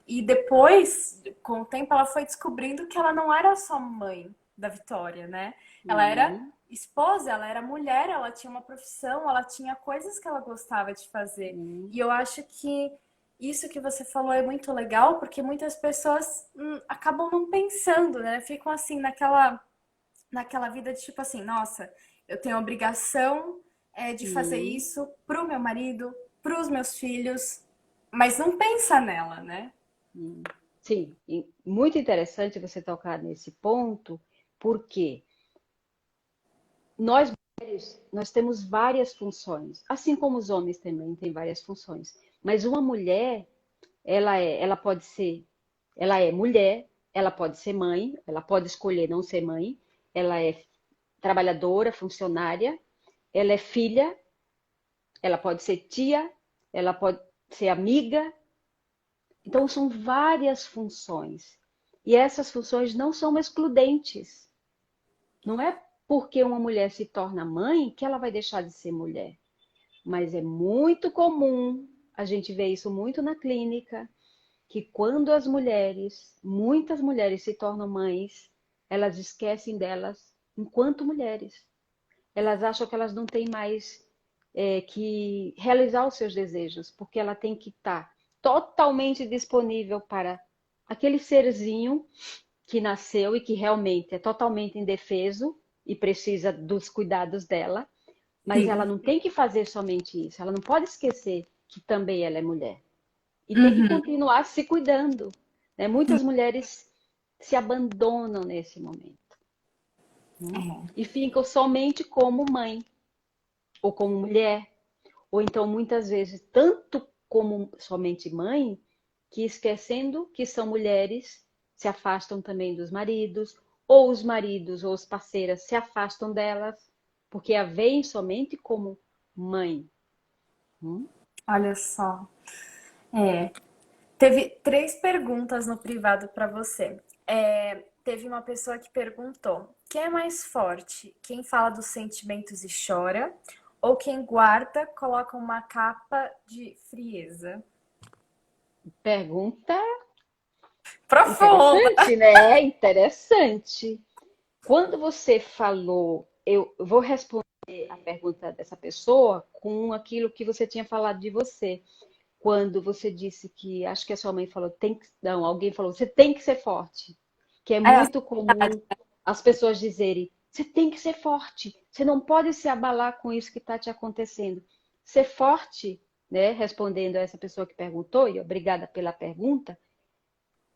E depois, com o tempo, ela foi descobrindo que ela não era só mãe da Vitória, né? Ela era hum, esposa, ela era mulher, ela tinha uma profissão, ela tinha coisas que ela gostava de fazer. hum. E eu acho que isso que você falou é muito legal, porque muitas pessoas acabam não pensando, né? Ficam assim naquela vida de tipo assim, nossa, eu tenho a obrigação de fazer Hum, isso pro meu marido, pros meus filhos, mas não pensa nela, né? hum. Sim, e muito interessante você tocar nesse ponto, porque nós mulheres, nós temos várias funções, assim como os homens também têm várias funções. Mas uma mulher, ela pode ser, ela é mulher, ela pode ser mãe, ela pode escolher não ser mãe, ela é trabalhadora, funcionária, ela é filha, ela pode ser tia, ela pode ser amiga. Então, são várias funções. E essas funções não são excludentes. Não é porque uma mulher se torna mãe que ela vai deixar de ser mulher. Mas é muito comum, a gente vê isso muito na clínica, que quando as mulheres, muitas mulheres se tornam mães, elas esquecem delas enquanto mulheres. Elas acham que elas não têm mais que realizar os seus desejos, porque ela tem que estar totalmente disponível para aquele serzinho que nasceu e que realmente é totalmente indefeso e precisa dos cuidados dela, mas ela Sim. não tem que fazer somente isso, ela não pode esquecer que também ela é mulher e tem que Uhum. continuar se cuidando, né? Muitas Sim. mulheres se abandonam nesse momento, É. e ficam somente como mãe ou como mulher, ou então muitas vezes tanto como somente mãe, que esquecendo que são mulheres, se afastam também dos maridos, ou os maridos ou as parceiras se afastam delas, porque a veem somente como mãe. Hum? Olha só. É. Teve três perguntas no privado para você. Teve uma pessoa que perguntou: quem é mais forte? Quem fala dos sentimentos e chora? Ou quem guarda, coloca uma capa de frieza? Pergunta Profunda! interessante, né? Interessante. Quando você falou, eu vou responder a pergunta dessa pessoa com aquilo que você tinha falado de você. Quando você disse que, acho que a sua mãe falou, não, alguém falou, você tem que ser forte. Que é É, muito comum as pessoas dizerem, você tem que ser forte, você não pode se abalar com isso que está te acontecendo. Ser forte, né, respondendo a essa pessoa que perguntou, e obrigada pela pergunta,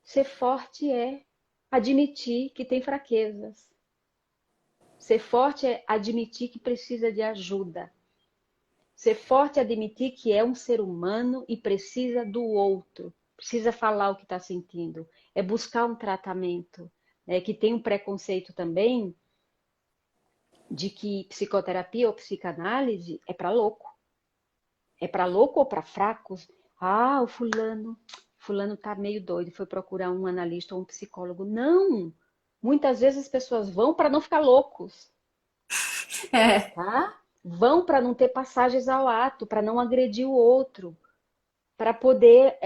ser forte é admitir que tem fraquezas. Ser forte é admitir que precisa de ajuda. Ser forte é admitir que é um ser humano e precisa do outro. precisa falar o que está sentindo, é buscar um tratamento, né? Que tem um preconceito também de que psicoterapia ou psicanálise é para louco. É para louco ou para fracos? Ah, fulano tá meio doido, foi procurar um analista ou um psicólogo. Não! Muitas vezes as pessoas vão para não ficar loucos, É, tá? Vão para não ter passagens ao ato, para não agredir o outro, para poder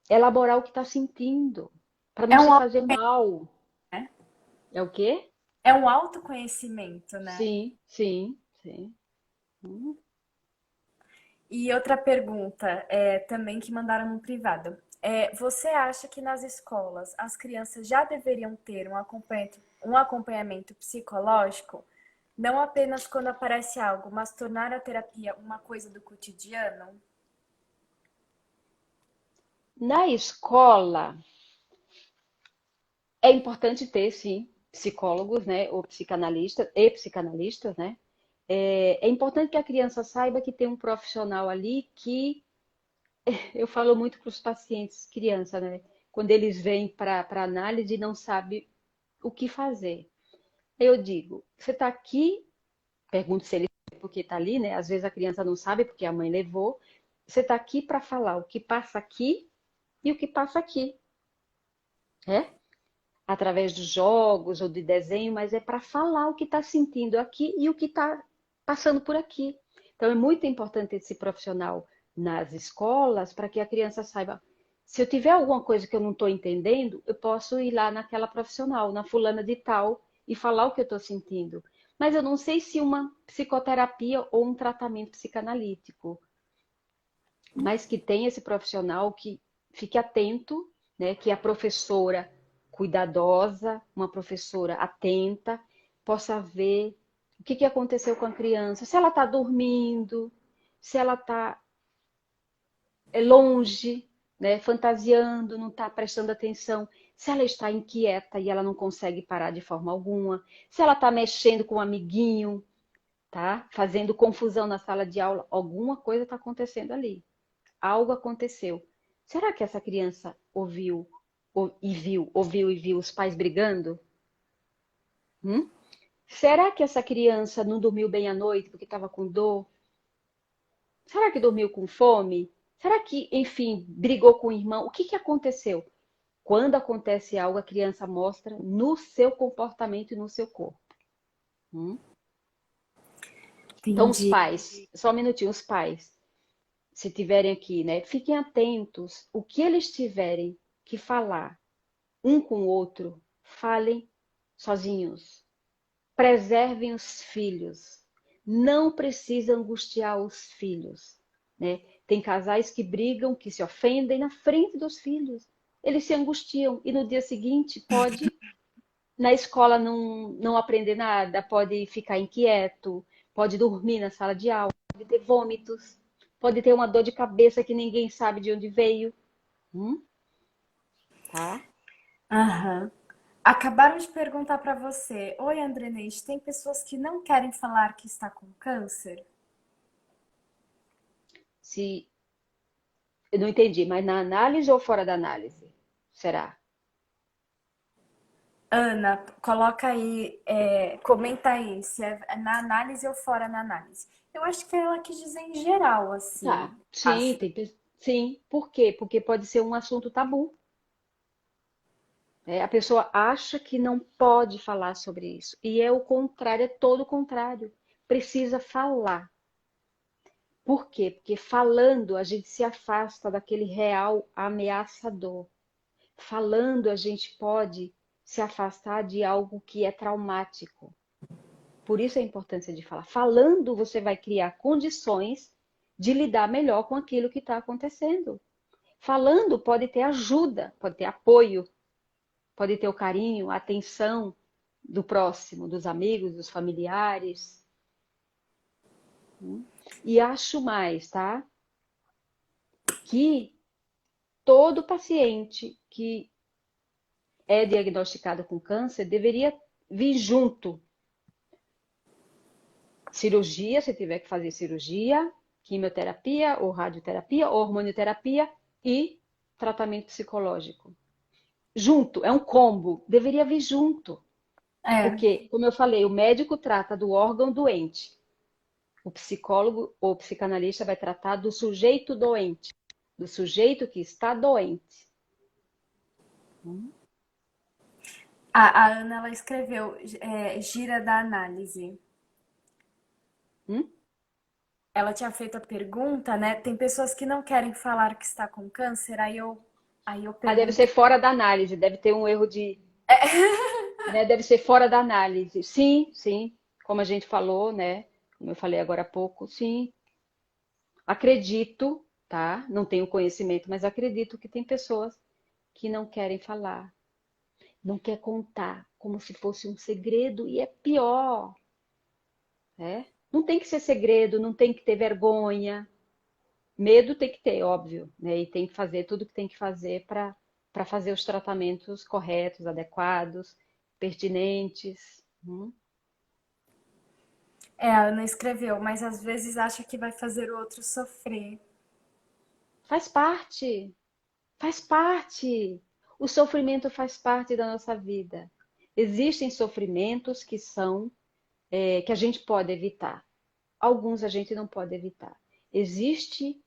elaborar o que está sentindo, para não é se um, fazer mal. né? É o quê? É um autoconhecimento, né? Sim, sim, sim. Hum. E outra pergunta, também que mandaram no privado. Você acha que nas escolas as crianças já deveriam ter um acompanhamento psicológico, não apenas quando aparece algo, mas tornar a terapia uma coisa do cotidiano? Na escola, é importante ter, sim, psicólogos, né, ou psicanalistas e psicanalistas, né? É importante que a criança saiba que tem um profissional ali que eu falo muito para os pacientes, criança, né? Quando eles vêm para análise e não sabem o que fazer. Eu digo, você está aqui, pergunto se ele sabe porque está ali, né? Às vezes a criança não sabe porque a mãe levou. Você está aqui para falar o que passa aqui e o que passa aqui, né? Através dos jogos ou de desenho, mas é para falar o que está sentindo aqui e o que está passando por aqui. Então é muito importante esse profissional nas escolas para que a criança saiba. Se eu tiver alguma coisa que eu não estou entendendo, eu posso ir lá naquela profissional, na fulana de tal, e falar o que eu estou sentindo. Mas eu não sei se uma psicoterapia ou um tratamento psicanalítico, mas que tenha esse profissional que fique atento, né, que a professora cuidadosa, uma professora atenta, possa ver o que aconteceu com a criança, se ela está dormindo, se ela está longe, né, fantasiando, não está prestando atenção, se ela está inquieta e ela não consegue parar de forma alguma, se ela está mexendo com um amiguinho, tá, fazendo confusão na sala de aula, alguma coisa está acontecendo ali. Algo aconteceu. Será que essa criança ouviu e viu os pais brigando? Hum? Será que essa criança não dormiu bem à noite porque estava com dor? Será que dormiu com fome? Será que, enfim, brigou com o irmão? O que aconteceu? Quando acontece algo, a criança mostra no seu comportamento e no seu corpo. Hum? Então, os Entendi. pais, só um minutinho, os pais, se tiverem aqui, né, fiquem atentos. O que eles tiverem que falar um com o outro, falem sozinhos. Preservem os filhos. Não precisa angustiar os filhos, né? Tem casais que brigam, que se ofendem na frente dos filhos. Eles se angustiam e no dia seguinte pode na escola não aprender nada, pode ficar inquieto, pode dormir na sala de aula, pode ter vômitos, pode ter uma dor de cabeça que ninguém sabe de onde veio, tá? Aham. Acabaram de perguntar para você. Oi, Andrenete, tem pessoas que não querem falar que está com câncer? Se eu não entendi, mas na análise ou fora da análise? Será? Ana, coloca aí, comenta aí se é na análise ou fora na análise. Eu acho que ela quis dizer em geral, assim. Tá. Sim, Acho. sim. Por quê? Porque pode ser um assunto tabu. A pessoa acha que não pode falar sobre isso. E é o contrário, é todo o contrário. Precisa falar. Por quê? Porque falando a gente se afasta daquele real ameaçador. Falando a gente pode se afastar de algo que é traumático. Por isso a importância de falar. Falando, você vai criar condições de lidar melhor com aquilo que está acontecendo. Falando pode ter ajuda, pode ter apoio, pode ter o carinho, a atenção do próximo, dos amigos, dos familiares. E acho mais, tá? Que todo paciente que é diagnosticado com câncer deveria vir junto. Cirurgia, se tiver que fazer cirurgia, quimioterapia, ou radioterapia, ou hormonioterapia e tratamento psicológico. Junto, é um combo, deveria vir junto. É. Porque, como eu falei, o médico trata do órgão doente. O psicólogo ou psicanalista vai tratar do sujeito doente, do sujeito que está doente. A Ana, ela escreveu gira da análise. Hum? Ela tinha feito a pergunta, né? Tem pessoas que não querem falar que está com câncer, aí eu Ah, deve ser pergunto. fora da análise, deve ter um erro de, né? Deve ser fora da análise. Sim, sim, como a gente falou, né? Como eu falei agora há pouco, sim. Acredito, tá? Não tenho conhecimento, mas acredito que tem pessoas que não querem falar, não quer contar, como se fosse um segredo, e é pior, né? Não tem que ser segredo, não tem que ter vergonha. Medo tem que ter, óbvio, né? E tem que fazer tudo que tem que fazer para fazer os tratamentos corretos, adequados, pertinentes. A Ana escreveu, mas às vezes acha que vai fazer o outro sofrer. Faz parte, faz parte. O sofrimento faz parte da nossa vida. Existem sofrimentos que são que a gente pode evitar. Alguns a gente não pode evitar. Existe,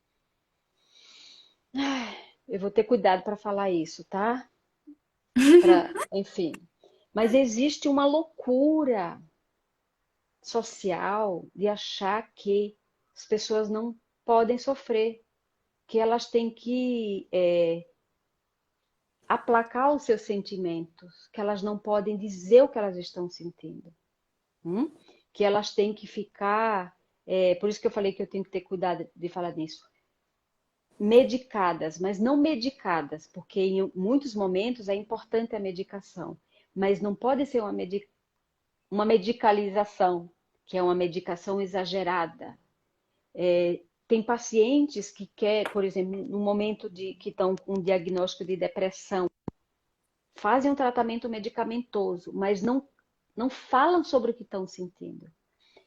eu vou ter cuidado para falar isso, tá? Enfim, mas existe uma loucura social de achar que as pessoas não podem sofrer, que elas têm que aplacar os seus sentimentos, que elas não podem dizer o que elas estão sentindo, hum? Que elas têm que ficar. Por isso que eu falei que eu tenho que ter cuidado de falar nisso. Medicadas, mas não medicadas, porque em muitos momentos é importante a medicação, mas não pode ser uma medicalização, que é uma medicação exagerada. Tem pacientes que quer, por exemplo, no momento que estão com um diagnóstico de depressão, fazem um tratamento medicamentoso, mas não falam sobre o que estão sentindo.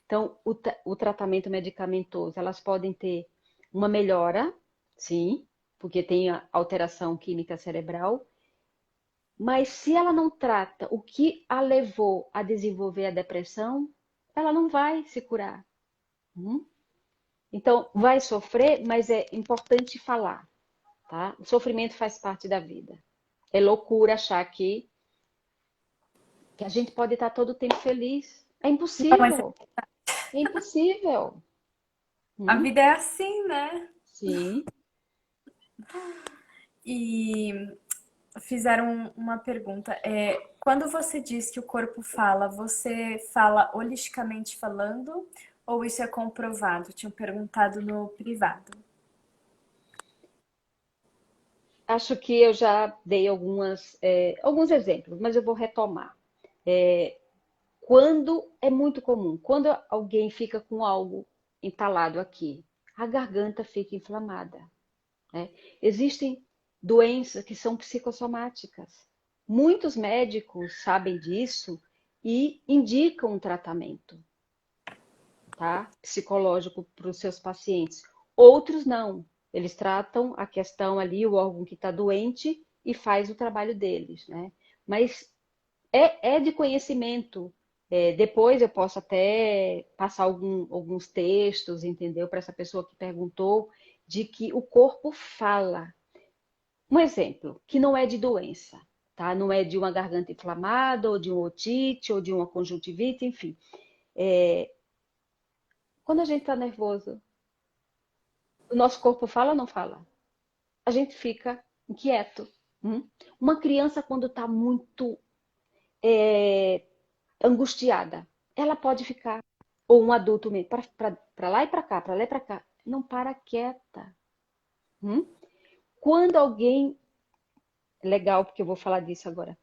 Então, o tratamento medicamentoso, elas podem ter uma melhora, sim, porque tem a alteração química cerebral, mas se ela não trata o que a levou a desenvolver a depressão, ela não vai se curar. Então, vai sofrer, mas é importante falar, tá? O sofrimento faz parte da vida. É loucura achar que a gente pode estar todo o tempo feliz. É Não, mas impossível. É impossível. a Hum? vida é assim, né? Sim. E fizeram uma pergunta. Quando você diz que o corpo fala, você fala holisticamente falando ou isso é comprovado? Tinham perguntado no privado. Acho que eu já dei alguns exemplos, mas eu vou retomar. Quando é muito comum, quando alguém fica com algo entalado aqui, a garganta fica inflamada, né? Existem doenças que são psicossomáticas. Muitos médicos sabem disso e indicam um tratamento, tá? Psicológico para os seus pacientes. Outros não. Eles tratam a questão ali, o órgão que está doente e faz o trabalho deles, né? Mas é de conhecimento. Depois eu posso até passar alguns textos, entendeu? Para essa pessoa que perguntou, de que o corpo fala. Um exemplo, que não é de doença, tá? Não é de uma garganta inflamada, ou de um otite, ou de uma conjuntivite, enfim. Quando a gente está nervoso, o nosso corpo fala ou não fala? A gente fica inquieto. Uma criança, quando está muito angustiada, ela pode ficar, ou um adulto mesmo, para lá e para cá, para lá e para cá, não para quieta. Quando alguém, legal, porque eu vou falar disso agora,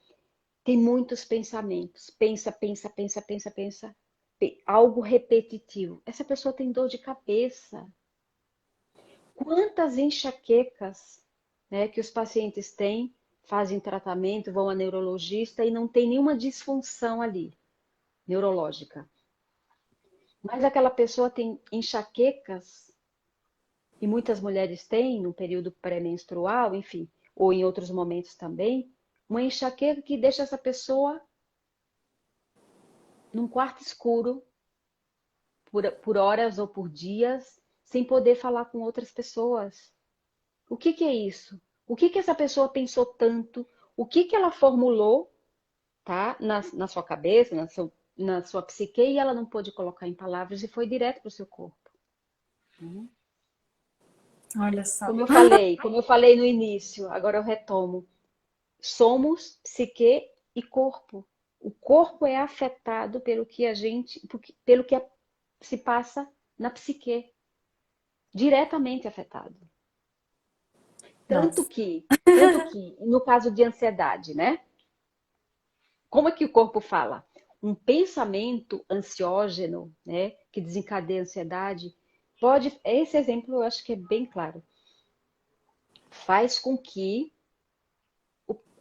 tem muitos pensamentos, pensa, pensa, pensa, pensa, pensa, algo repetitivo, essa pessoa tem dor de cabeça. Quantas enxaquecas, né, que os pacientes têm, fazem tratamento, vão a neurologista e não tem nenhuma disfunção ali, neurológica. Mas aquela pessoa tem enxaquecas, e muitas mulheres têm no período pré-menstrual, enfim, ou em outros momentos também, uma enxaqueca que deixa essa pessoa num quarto escuro por horas ou por dias, sem poder falar com outras pessoas. O que que é isso? O que que essa pessoa pensou tanto? O que que ela formulou, tá? Na sua cabeça, na sua psique, e ela não pôde colocar em palavras e foi direto para o seu corpo. Olha só. Como eu falei no início, agora eu retomo. Somos psique e corpo. O corpo é afetado pelo que se passa na psique, diretamente afetado. Nossa. Tanto que, no caso de ansiedade, né? Como é que o corpo fala? Um pensamento ansiógeno, né, que desencadeia a ansiedade, esse exemplo eu acho que é bem claro, faz com que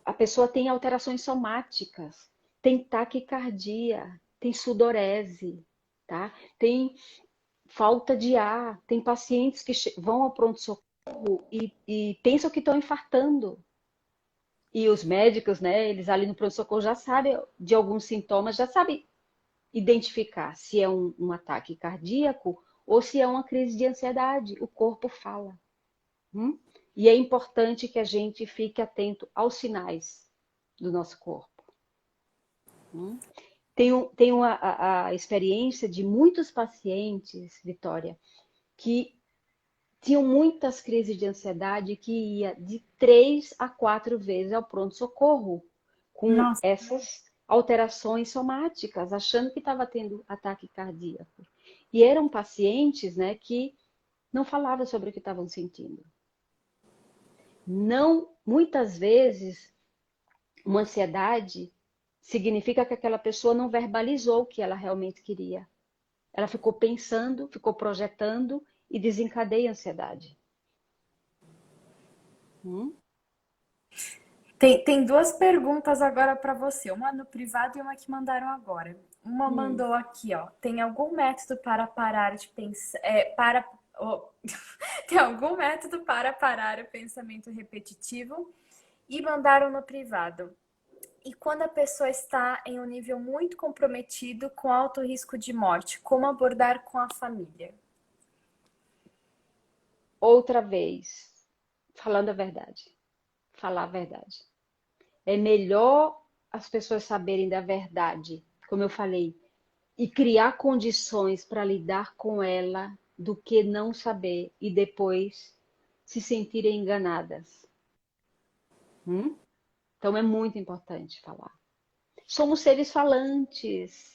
a pessoa tenha alterações somáticas, tem taquicardia, tem sudorese, tá? Tem falta de ar, tem pacientes que vão ao pronto-socorro e pensam que estão infartando. E os médicos, né, eles ali no pronto-socorro já sabem de alguns sintomas, já sabem identificar se é um ataque cardíaco ou se é uma crise de ansiedade. O corpo fala. Hum? E é importante que a gente fique atento aos sinais do nosso corpo. Hum? Tenho a experiência de muitos pacientes, Vitória, que tinham muitas crises de ansiedade que ia de 3 a 4 vezes ao pronto-socorro com Nossa. essas alterações somáticas, achando que estava tendo ataque cardíaco. E eram pacientes, né, que não falavam sobre o que estavam sentindo. Não, muitas vezes, uma ansiedade significa que aquela pessoa não verbalizou o que ela realmente queria. Ela ficou pensando, ficou projetando e desencadeia a ansiedade. Hum? Tem duas perguntas agora para você, uma no privado e uma que mandaram agora. Uma Hum. mandou aqui, ó. Tem algum método para parar de pensar, tem algum método para parar o pensamento repetitivo? E mandaram no privado. E quando a pessoa está em um nível muito comprometido com alto risco de morte, como abordar com a família? Outra vez, falando a verdade, falar a verdade. É melhor as pessoas saberem da verdade, como eu falei, e criar condições para lidar com ela do que não saber e depois se sentirem enganadas. Hum? Então é muito importante falar. Somos seres falantes.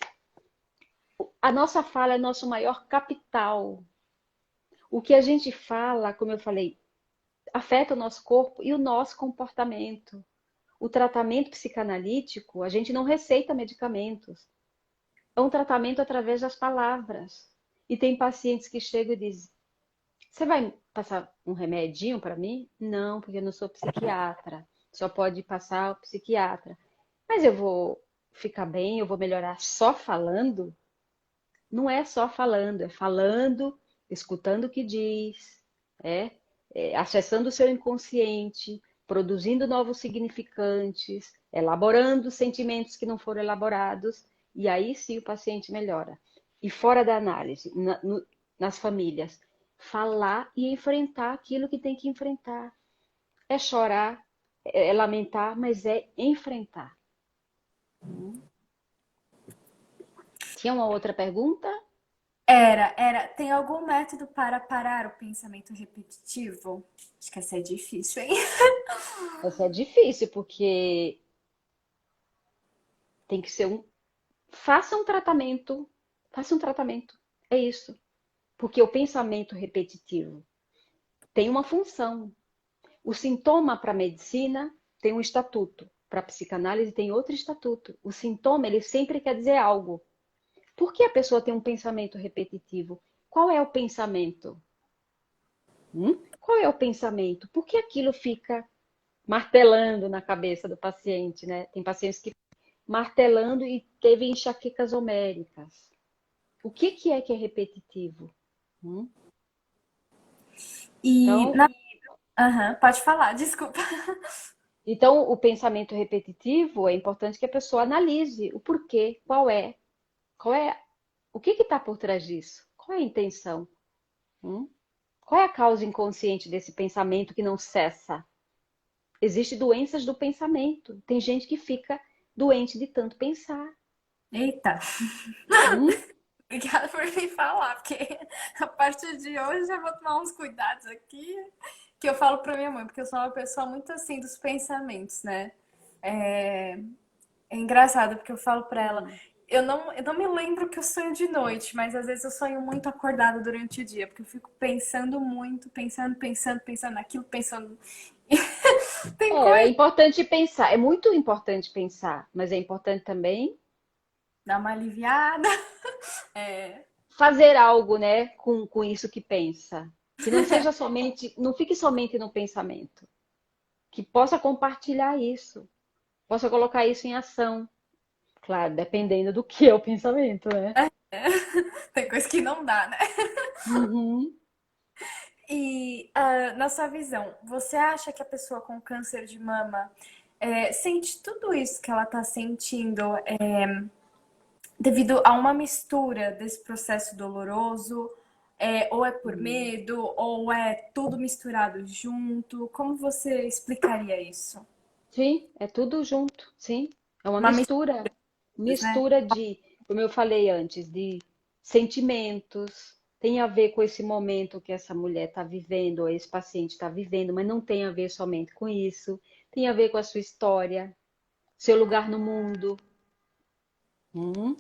A nossa fala é nosso maior capital. O que a gente fala, como eu falei, afeta o nosso corpo e o nosso comportamento. O tratamento psicanalítico, a gente não receita medicamentos. É um tratamento através das palavras. E tem pacientes que chegam e dizem: Você vai passar um remedinho para mim? Não, porque eu não sou psiquiatra. Só pode passar o psiquiatra. Mas eu vou ficar bem, eu vou melhorar só falando? Não é só falando, é falando, escutando o que diz, é, acessando o seu inconsciente, produzindo novos significantes, elaborando sentimentos que não foram elaborados, e aí sim o paciente melhora. E fora da análise, nas famílias, falar e enfrentar aquilo que tem que enfrentar. É chorar, é lamentar, mas é enfrentar. Tinha uma outra pergunta? Tem algum método para parar o pensamento repetitivo? Acho que essa é difícil, hein? Essa é difícil, porque tem que ser faça um tratamento, faça um tratamento. É isso. Porque o pensamento repetitivo tem uma função. O sintoma para a medicina tem um estatuto, para a psicanálise tem outro estatuto. O sintoma, ele sempre quer dizer algo. Por que a pessoa tem um pensamento repetitivo? Qual é o pensamento? Qual é o pensamento? Por que aquilo fica martelando na cabeça do paciente, né? Tem pacientes que martelando e teve enxaquecas homéricas. O que é repetitivo? Hum? E Então, na, Aham, pode falar, desculpa. Então, o pensamento repetitivo é importante que a pessoa analise o porquê, qual é, o que está por trás disso, qual é a intenção, hum? Qual é a causa inconsciente desse pensamento que não cessa? Existem doenças do pensamento. Tem gente que fica doente de tanto pensar. Eita, Hum? obrigada por me falar, porque a partir de hoje eu vou tomar uns cuidados aqui, que eu falo pra minha mãe, porque eu sou uma pessoa muito assim dos pensamentos, né? É, é engraçado, porque eu falo pra ela, Hum. eu não me lembro que eu sonho de noite, mas às vezes eu sonho muito acordada durante o dia, porque eu fico pensando muito, pensando naquilo, pensando. Tem É coisa. importante pensar, é muito importante pensar, mas é importante também Dá uma aliviada. É, fazer algo, né, com isso que pensa. Que não seja somente, não fique somente no pensamento. Que possa compartilhar isso, possa colocar isso em ação. Claro, dependendo do que é o pensamento, né? tem coisa que não dá, né? Uhum. E na sua visão, você acha que a pessoa com câncer de mama sente tudo isso que ela está sentindo devido a uma mistura desse processo doloroso? Ou é por Hum. medo, ou é tudo misturado junto? Como você explicaria isso? Sim, é tudo junto, sim. É uma Uma mistura, mistura, né? mistura de, como eu falei antes, de sentimentos. Tem a ver com esse momento que essa mulher está vivendo, ou esse paciente está vivendo, mas não tem a ver somente com isso. Tem a ver com a sua história, seu lugar no mundo. Uhum.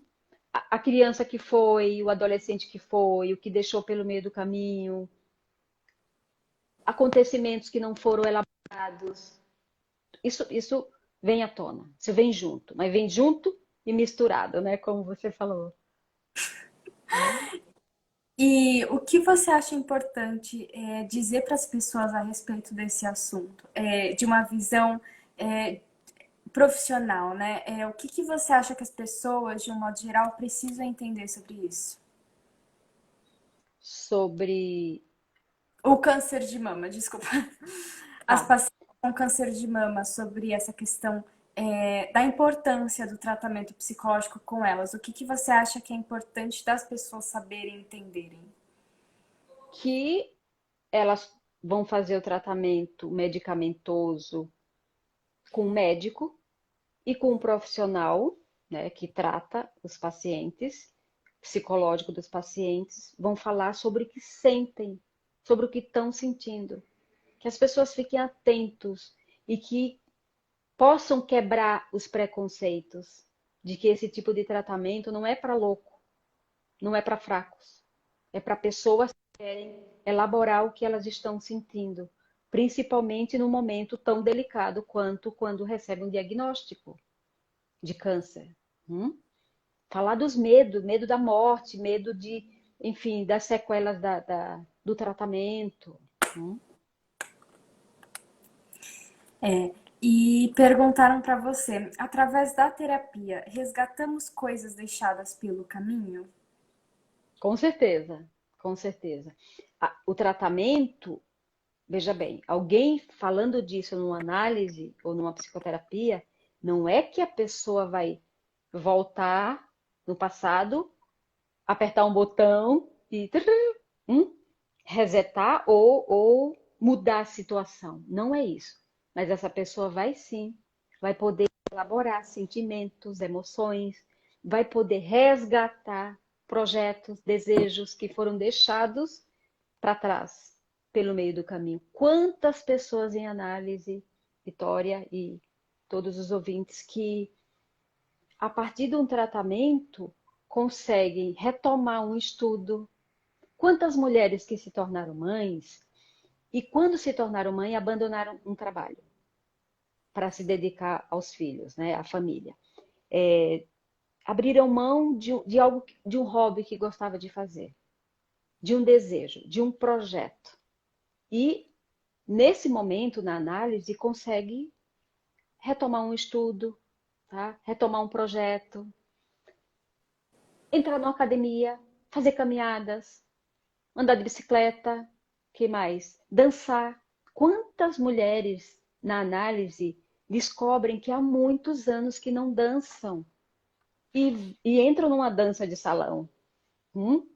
A criança que foi, o adolescente que foi, o que deixou pelo meio do caminho, acontecimentos que não foram elaborados. Isso vem à tona, isso vem junto, mas vem junto e misturado, né? Como você falou. Hum. E o que você acha importante dizer para as pessoas a respeito desse assunto? De uma visão é, profissional, né? O que, que você acha que as pessoas, de um modo geral, precisam entender sobre isso? Sobre. O câncer de mama, desculpa. As Tá. pacientes com câncer de mama, sobre essa questão da importância do tratamento psicológico com elas. O que, que você acha que é importante das pessoas saberem e entenderem? Que elas vão fazer o tratamento medicamentoso com o médico e com um profissional, né, que trata os pacientes, psicológico dos pacientes, vão falar sobre o que sentem, sobre o que estão sentindo. Que as pessoas fiquem atentos e que possam quebrar os preconceitos de que esse tipo de tratamento não é para louco, não é para fracos, é para pessoas que querem elaborar o que elas estão sentindo, principalmente num momento tão delicado quanto quando recebem um diagnóstico de câncer. Hum? Falar dos medos, medo da morte, medo de, enfim, das sequelas do tratamento. Hum? E perguntaram para você, através da terapia, resgatamos coisas deixadas pelo caminho? Com certeza, com certeza. O tratamento, veja bem, alguém falando disso numa análise ou numa psicoterapia, não é que a pessoa vai voltar no passado, apertar um botão e hum, resetar ou mudar a situação. Não é isso. Mas essa pessoa vai sim, vai poder elaborar sentimentos, emoções, vai poder resgatar projetos, desejos que foram deixados para trás pelo meio do caminho. Quantas pessoas em análise, Vitória e todos os ouvintes, que a partir de um tratamento conseguem retomar um estudo. Quantas mulheres que se tornaram mães e quando se tornaram mãe abandonaram um trabalho para se dedicar aos filhos, né, à família. Abriram mão de algo, de um hobby que gostava de fazer, de um desejo, de um projeto. E nesse momento, na análise, consegue retomar um estudo, tá? Retomar um projeto, entrar numa academia, fazer caminhadas, andar de bicicleta, que mais? Dançar. Quantas mulheres na análise descobrem que há muitos anos que não dançam e entram numa dança de salão, hum?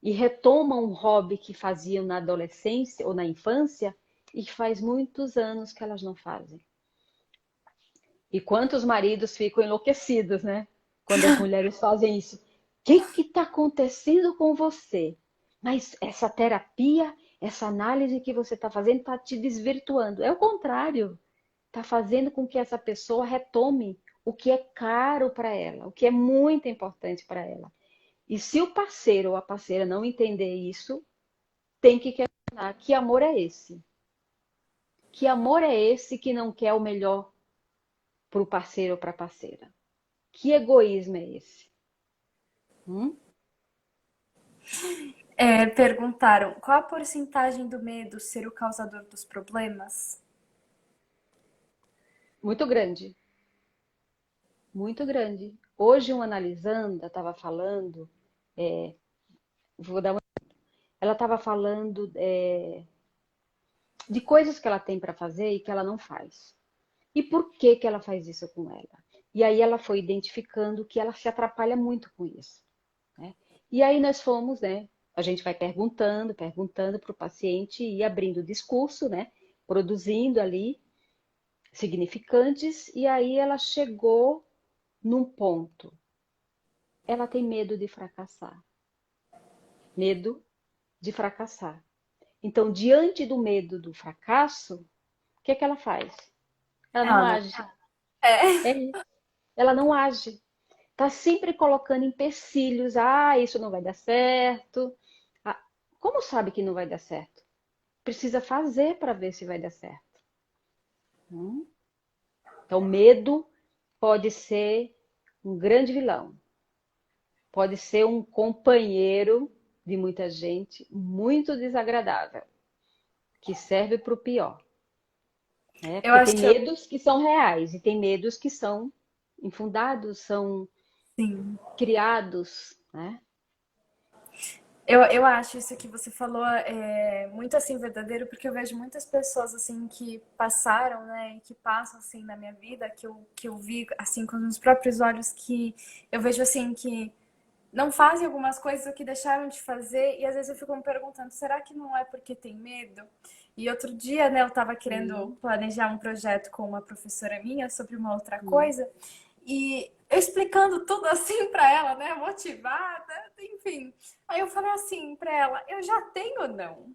E retomam um hobby que faziam na adolescência ou na infância e que faz muitos anos que elas não fazem. E quantos maridos ficam enlouquecidos, né? Quando as mulheres fazem isso. O que está acontecendo com você? Mas essa terapia, essa análise que você está fazendo está te desvirtuando. É o contrário. Está fazendo com que essa pessoa retome o que é caro para ela, o que é muito importante para ela. E se o parceiro ou a parceira não entender isso, tem que questionar que amor é esse? Que amor é esse que não quer o melhor para o parceiro ou para a parceira? Que egoísmo é esse? Hum? Perguntaram qual a porcentagem do medo ser o causador dos problemas? Muito grande, muito grande. Hoje, uma analisanda estava falando, vou dar uma, ela estava falando de coisas que ela tem para fazer e que ela não faz. E por que que ela faz isso com ela? E aí ela foi identificando que ela se atrapalha muito com isso, né? E aí nós fomos, né? A gente vai perguntando, perguntando para o paciente e abrindo o discurso, né? Produzindo ali significantes, e aí ela chegou num ponto. Ela tem medo de fracassar. Medo de fracassar. Então, diante do medo do fracasso, o que é que ela faz? Ela não Ela não. age. É. É, ela não age. Tá sempre colocando empecilhos. Ah, isso não vai dar certo. Ah, como sabe que não vai dar certo? Precisa fazer para ver se vai dar certo. Hum? Então, medo pode ser um grande vilão. Pode ser um companheiro de muita gente muito desagradável, que serve para o pior, né? Eu Porque acho tem que medos que são reais e tem medos que são infundados, são sim. criados, né? Eu acho isso que você falou muito assim verdadeiro, porque eu vejo muitas pessoas assim que passaram, né, e que passam assim na minha vida, que eu vi assim com os próprios olhos, que eu vejo assim que não fazem algumas coisas ou que deixaram de fazer, e às vezes eu fico me perguntando, será que não é porque tem medo? E outro dia, né, eu estava querendo Sim. planejar um projeto com uma professora minha sobre uma outra Hum. coisa, e eu explicando tudo assim para ela, né, motivada, enfim. Aí eu falei assim para ela, eu já tenho não.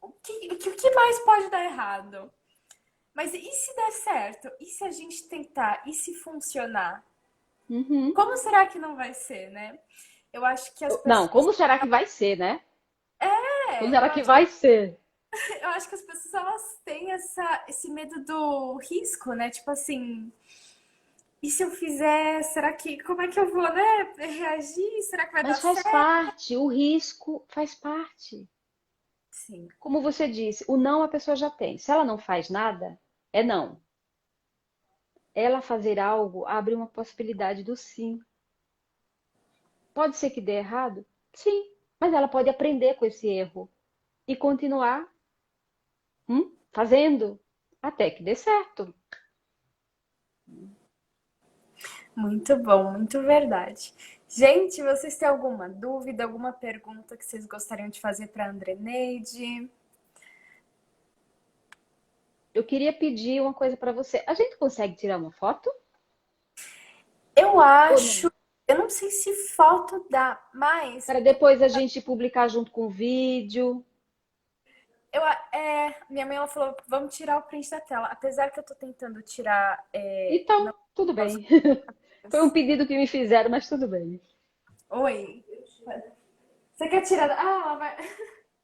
O que mais pode dar errado? Mas e se der certo? E se a gente tentar? E se funcionar? Uhum. Como será que não vai ser, né? Eu acho que as Não, pessoas. como será que vai ser, né? Como É, será que vai ser? eu acho que as pessoas elas têm esse medo do risco, né? Tipo assim, e se eu fizer, será que. Como é que eu vou, né? Reagir? Será que vai dar Mas faz certo? parte, o risco faz parte. Sim. Como você disse, o não a pessoa já tem. Se ela não faz nada, é não. Ela fazer algo abre uma possibilidade do sim. Pode ser que dê errado? Sim, mas ela pode aprender com esse erro e continuar fazendo até que dê certo. Muito bom, muito verdade. Gente, vocês têm alguma dúvida, alguma pergunta que vocês gostariam de fazer para a Andreneide? Eu queria pedir uma coisa para você. A gente consegue tirar uma foto Eu ou não? acho, eu não sei se foto dá, mas Para depois a gente publicar junto com o vídeo. minha mãe ela falou, vamos tirar o print da tela. Apesar que eu tô tentando tirar, Então, não tudo as bem. Foi um coisas. pedido que me fizeram, mas tudo bem. Oi. Você quer tirar? Ela vai.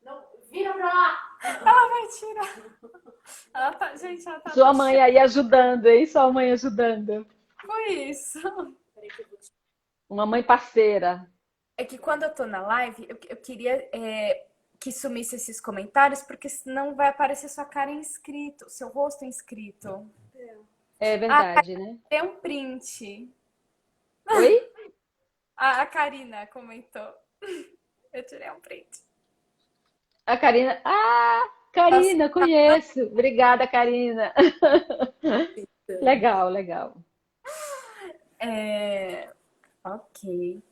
Não, vira pra lá! Ela vai tirar. Gente, ela tá Sua no mãe chão. aí ajudando, hein? Sua mãe ajudando. Foi isso. Uma mãe parceira. É que quando eu tô na live, eu queria que sumisse esses comentários, porque senão vai aparecer sua cara inscrito, seu rosto inscrito. É Ah, verdade, né? tem um print. Oi? A Karina comentou. Eu tirei um print. A Karina. Ah! Karina, conheço. Obrigada, Karina. Legal, legal. Ok.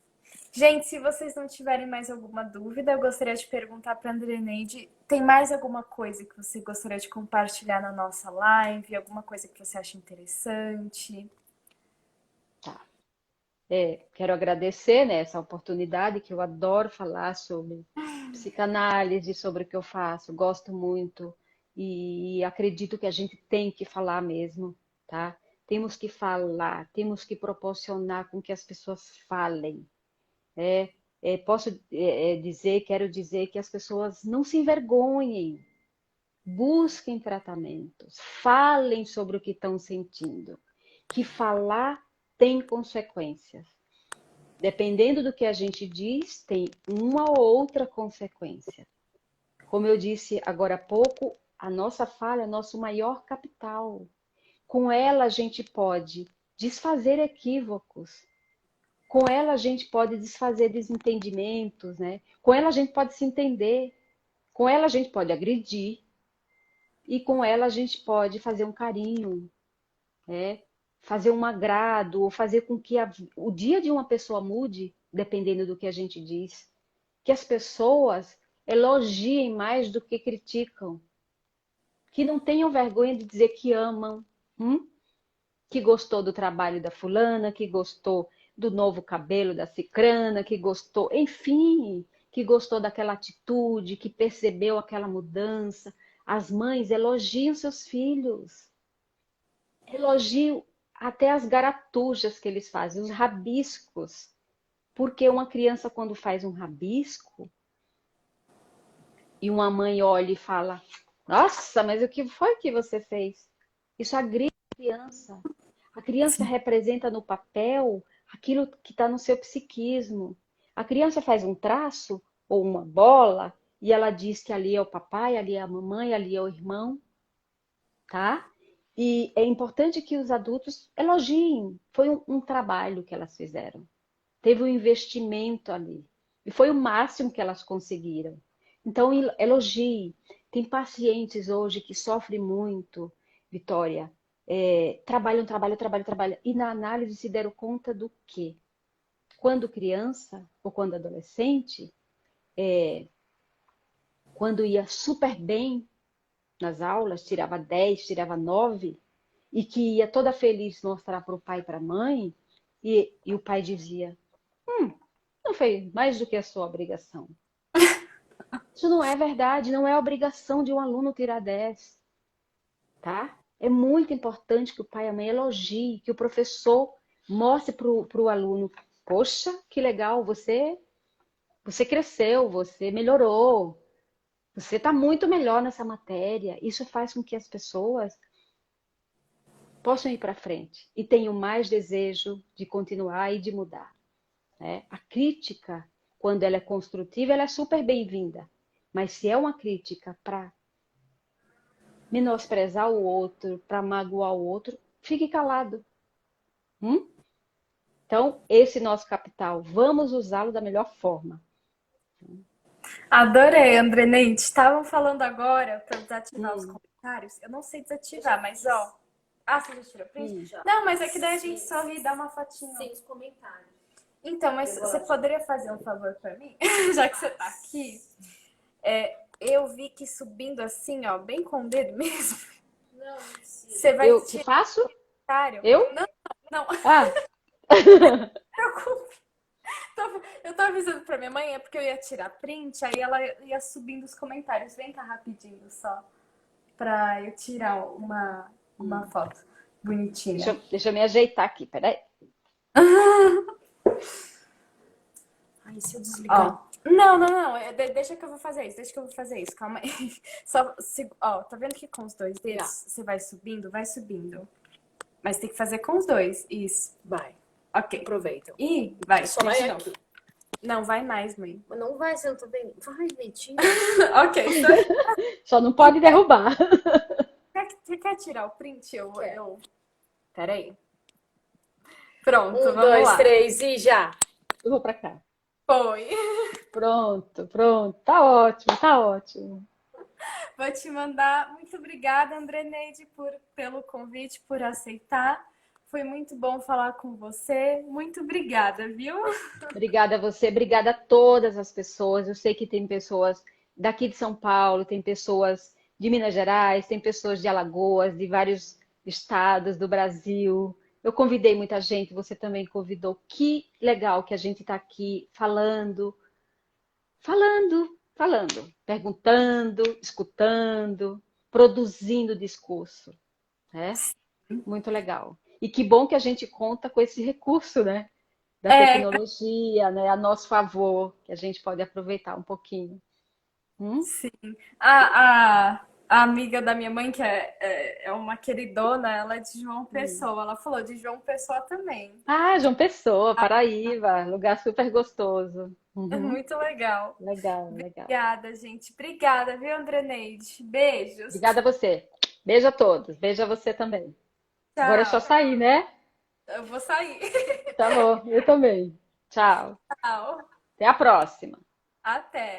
Gente, se vocês não tiverem mais alguma dúvida, eu gostaria de perguntar para a Andreneide, tem mais alguma coisa que você gostaria de compartilhar na nossa live? Alguma coisa que você acha interessante? Tá. Quero agradecer, né, essa oportunidade, que eu adoro falar sobre psicanálise, sobre o que eu faço, gosto muito e acredito que a gente tem que falar mesmo, tá? Temos que falar, temos que proporcionar com que as pessoas falem. Posso quero dizer que as pessoas não se envergonhem, busquem tratamentos, falem sobre o que estão sentindo, que falar tem consequências. Dependendo do que a gente diz, tem uma ou outra consequência. Como eu disse agora há pouco, a nossa fala é nosso maior capital. Com ela a gente pode desfazer equívocos. Com ela a gente pode desfazer desentendimentos, né? Com ela a gente pode se entender. Com ela a gente pode agredir. E com ela a gente pode fazer um carinho, né? Fazer um agrado, ou fazer com que o dia de uma pessoa mude, dependendo do que a gente diz. Que as pessoas elogiem mais do que criticam. Que não tenham vergonha de dizer que amam, que gostou do trabalho da fulana, que gostou do novo cabelo da cicrana, que gostou, enfim, que gostou daquela atitude, que percebeu aquela mudança. As mães elogiam seus filhos, elogiam até as garatujas que eles fazem, os rabiscos. Porque uma criança, quando faz um rabisco, e uma mãe olha e fala: Nossa, mas o que foi que você fez? Isso agride a criança. A criança representa no papel aquilo que está no seu psiquismo. A criança faz um traço ou uma bola e ela diz que ali é o papai, ali é a mamãe, ali é o irmão, tá? E é importante que os adultos elogiem. Foi um trabalho que elas fizeram. Teve um investimento ali. E foi o máximo que elas conseguiram. Então, elogie. Tem pacientes hoje que sofrem muito, Vitória. Trabalham, e na análise se deram conta do quê? Quando criança ou quando adolescente, quando ia super bem nas aulas, tirava 10, tirava 9, e que ia toda feliz mostrar para o pai e para a mãe, e o pai dizia: não fez mais do que a sua obrigação. Isso não é verdade, não é obrigação de um aluno tirar 10, tá? É muito importante que o pai e a mãe elogie, que o professor mostre para o aluno: Poxa, que legal, você cresceu, você melhorou, você está muito melhor nessa matéria. Isso faz com que as pessoas possam ir para frente e tenham mais desejo de continuar e de mudar, né? A crítica, quando ela é construtiva, ela é super bem-vinda. Mas se é uma crítica para menosprezar o outro, para magoar o outro, fique calado. Então, esse nosso capital, vamos usá-lo da melhor forma. Adorei, André Neide. Estavam falando agora para desativar os comentários. Eu não sei desativar, mas ó. Ah, você já tirou print? Já. Não, mas é que daí a gente sorri e dá uma fotinha. Sem os comentários. Então, mas você poderia fazer um favor para mim? Já que você tá aqui. Eu vi que subindo assim, ó, bem com o dedo mesmo. Não precisa. Você vai Eu que faço? comentário. Eu? Não. Ah, Preocupe. Eu tô avisando pra minha mãe, é porque eu ia tirar print, aí ela ia subindo os comentários. Vem cá rapidinho só, pra eu tirar uma foto bonitinha. deixa eu me ajeitar aqui, peraí. Ai, se eu desligar. Ó, não. Deixa que eu vou fazer isso. Calma aí. Ó, tá vendo que com os dois dedos você vai subindo? Vai subindo. Mas tem que fazer com os dois. Isso. Vai. Ok. Aproveita. Ih, vai. Só vai deixa não. aqui. Não, vai mais, mãe. Mas não vai, você não tá bem. Vai, mentira. Ok. Só não pode derrubar. Você quer tirar o print? Quero. Peraí. Pronto, 1, vamos 2, lá. 3 e já. Eu vou pra cá. Foi. Pronto. Tá ótimo. Vou te mandar. Muito obrigada, Andreneide, pelo convite, por aceitar. Foi muito bom falar com você. Muito obrigada, viu? Obrigada a você, obrigada a todas as pessoas. Eu sei que tem pessoas daqui de São Paulo, tem pessoas de Minas Gerais, tem pessoas de Alagoas, de vários estados do Brasil. Eu convidei muita gente, você também convidou. Que legal que a gente está aqui falando, perguntando, escutando, produzindo discurso, né? Muito legal. E que bom que a gente conta com esse recurso, né? Da É, tecnologia, né? A nosso favor, que a gente pode aproveitar um pouquinho. Hum? sim. A amiga da minha mãe, que é uma queridona, ela é de João Hum. Pessoa. Ela falou de João Pessoa também. Ah, João Pessoa, Paraíba, lugar super gostoso. É Uhum. muito legal. Legal, legal. Obrigada, gente. Obrigada, viu, Andreneide? Beijos. Obrigada a você. Beijo a todos. Beijo a você também. Agora é só Tchau. sair, né? Eu vou sair. Tá bom, eu também. Tchau. Tchau. Até a próxima. Até.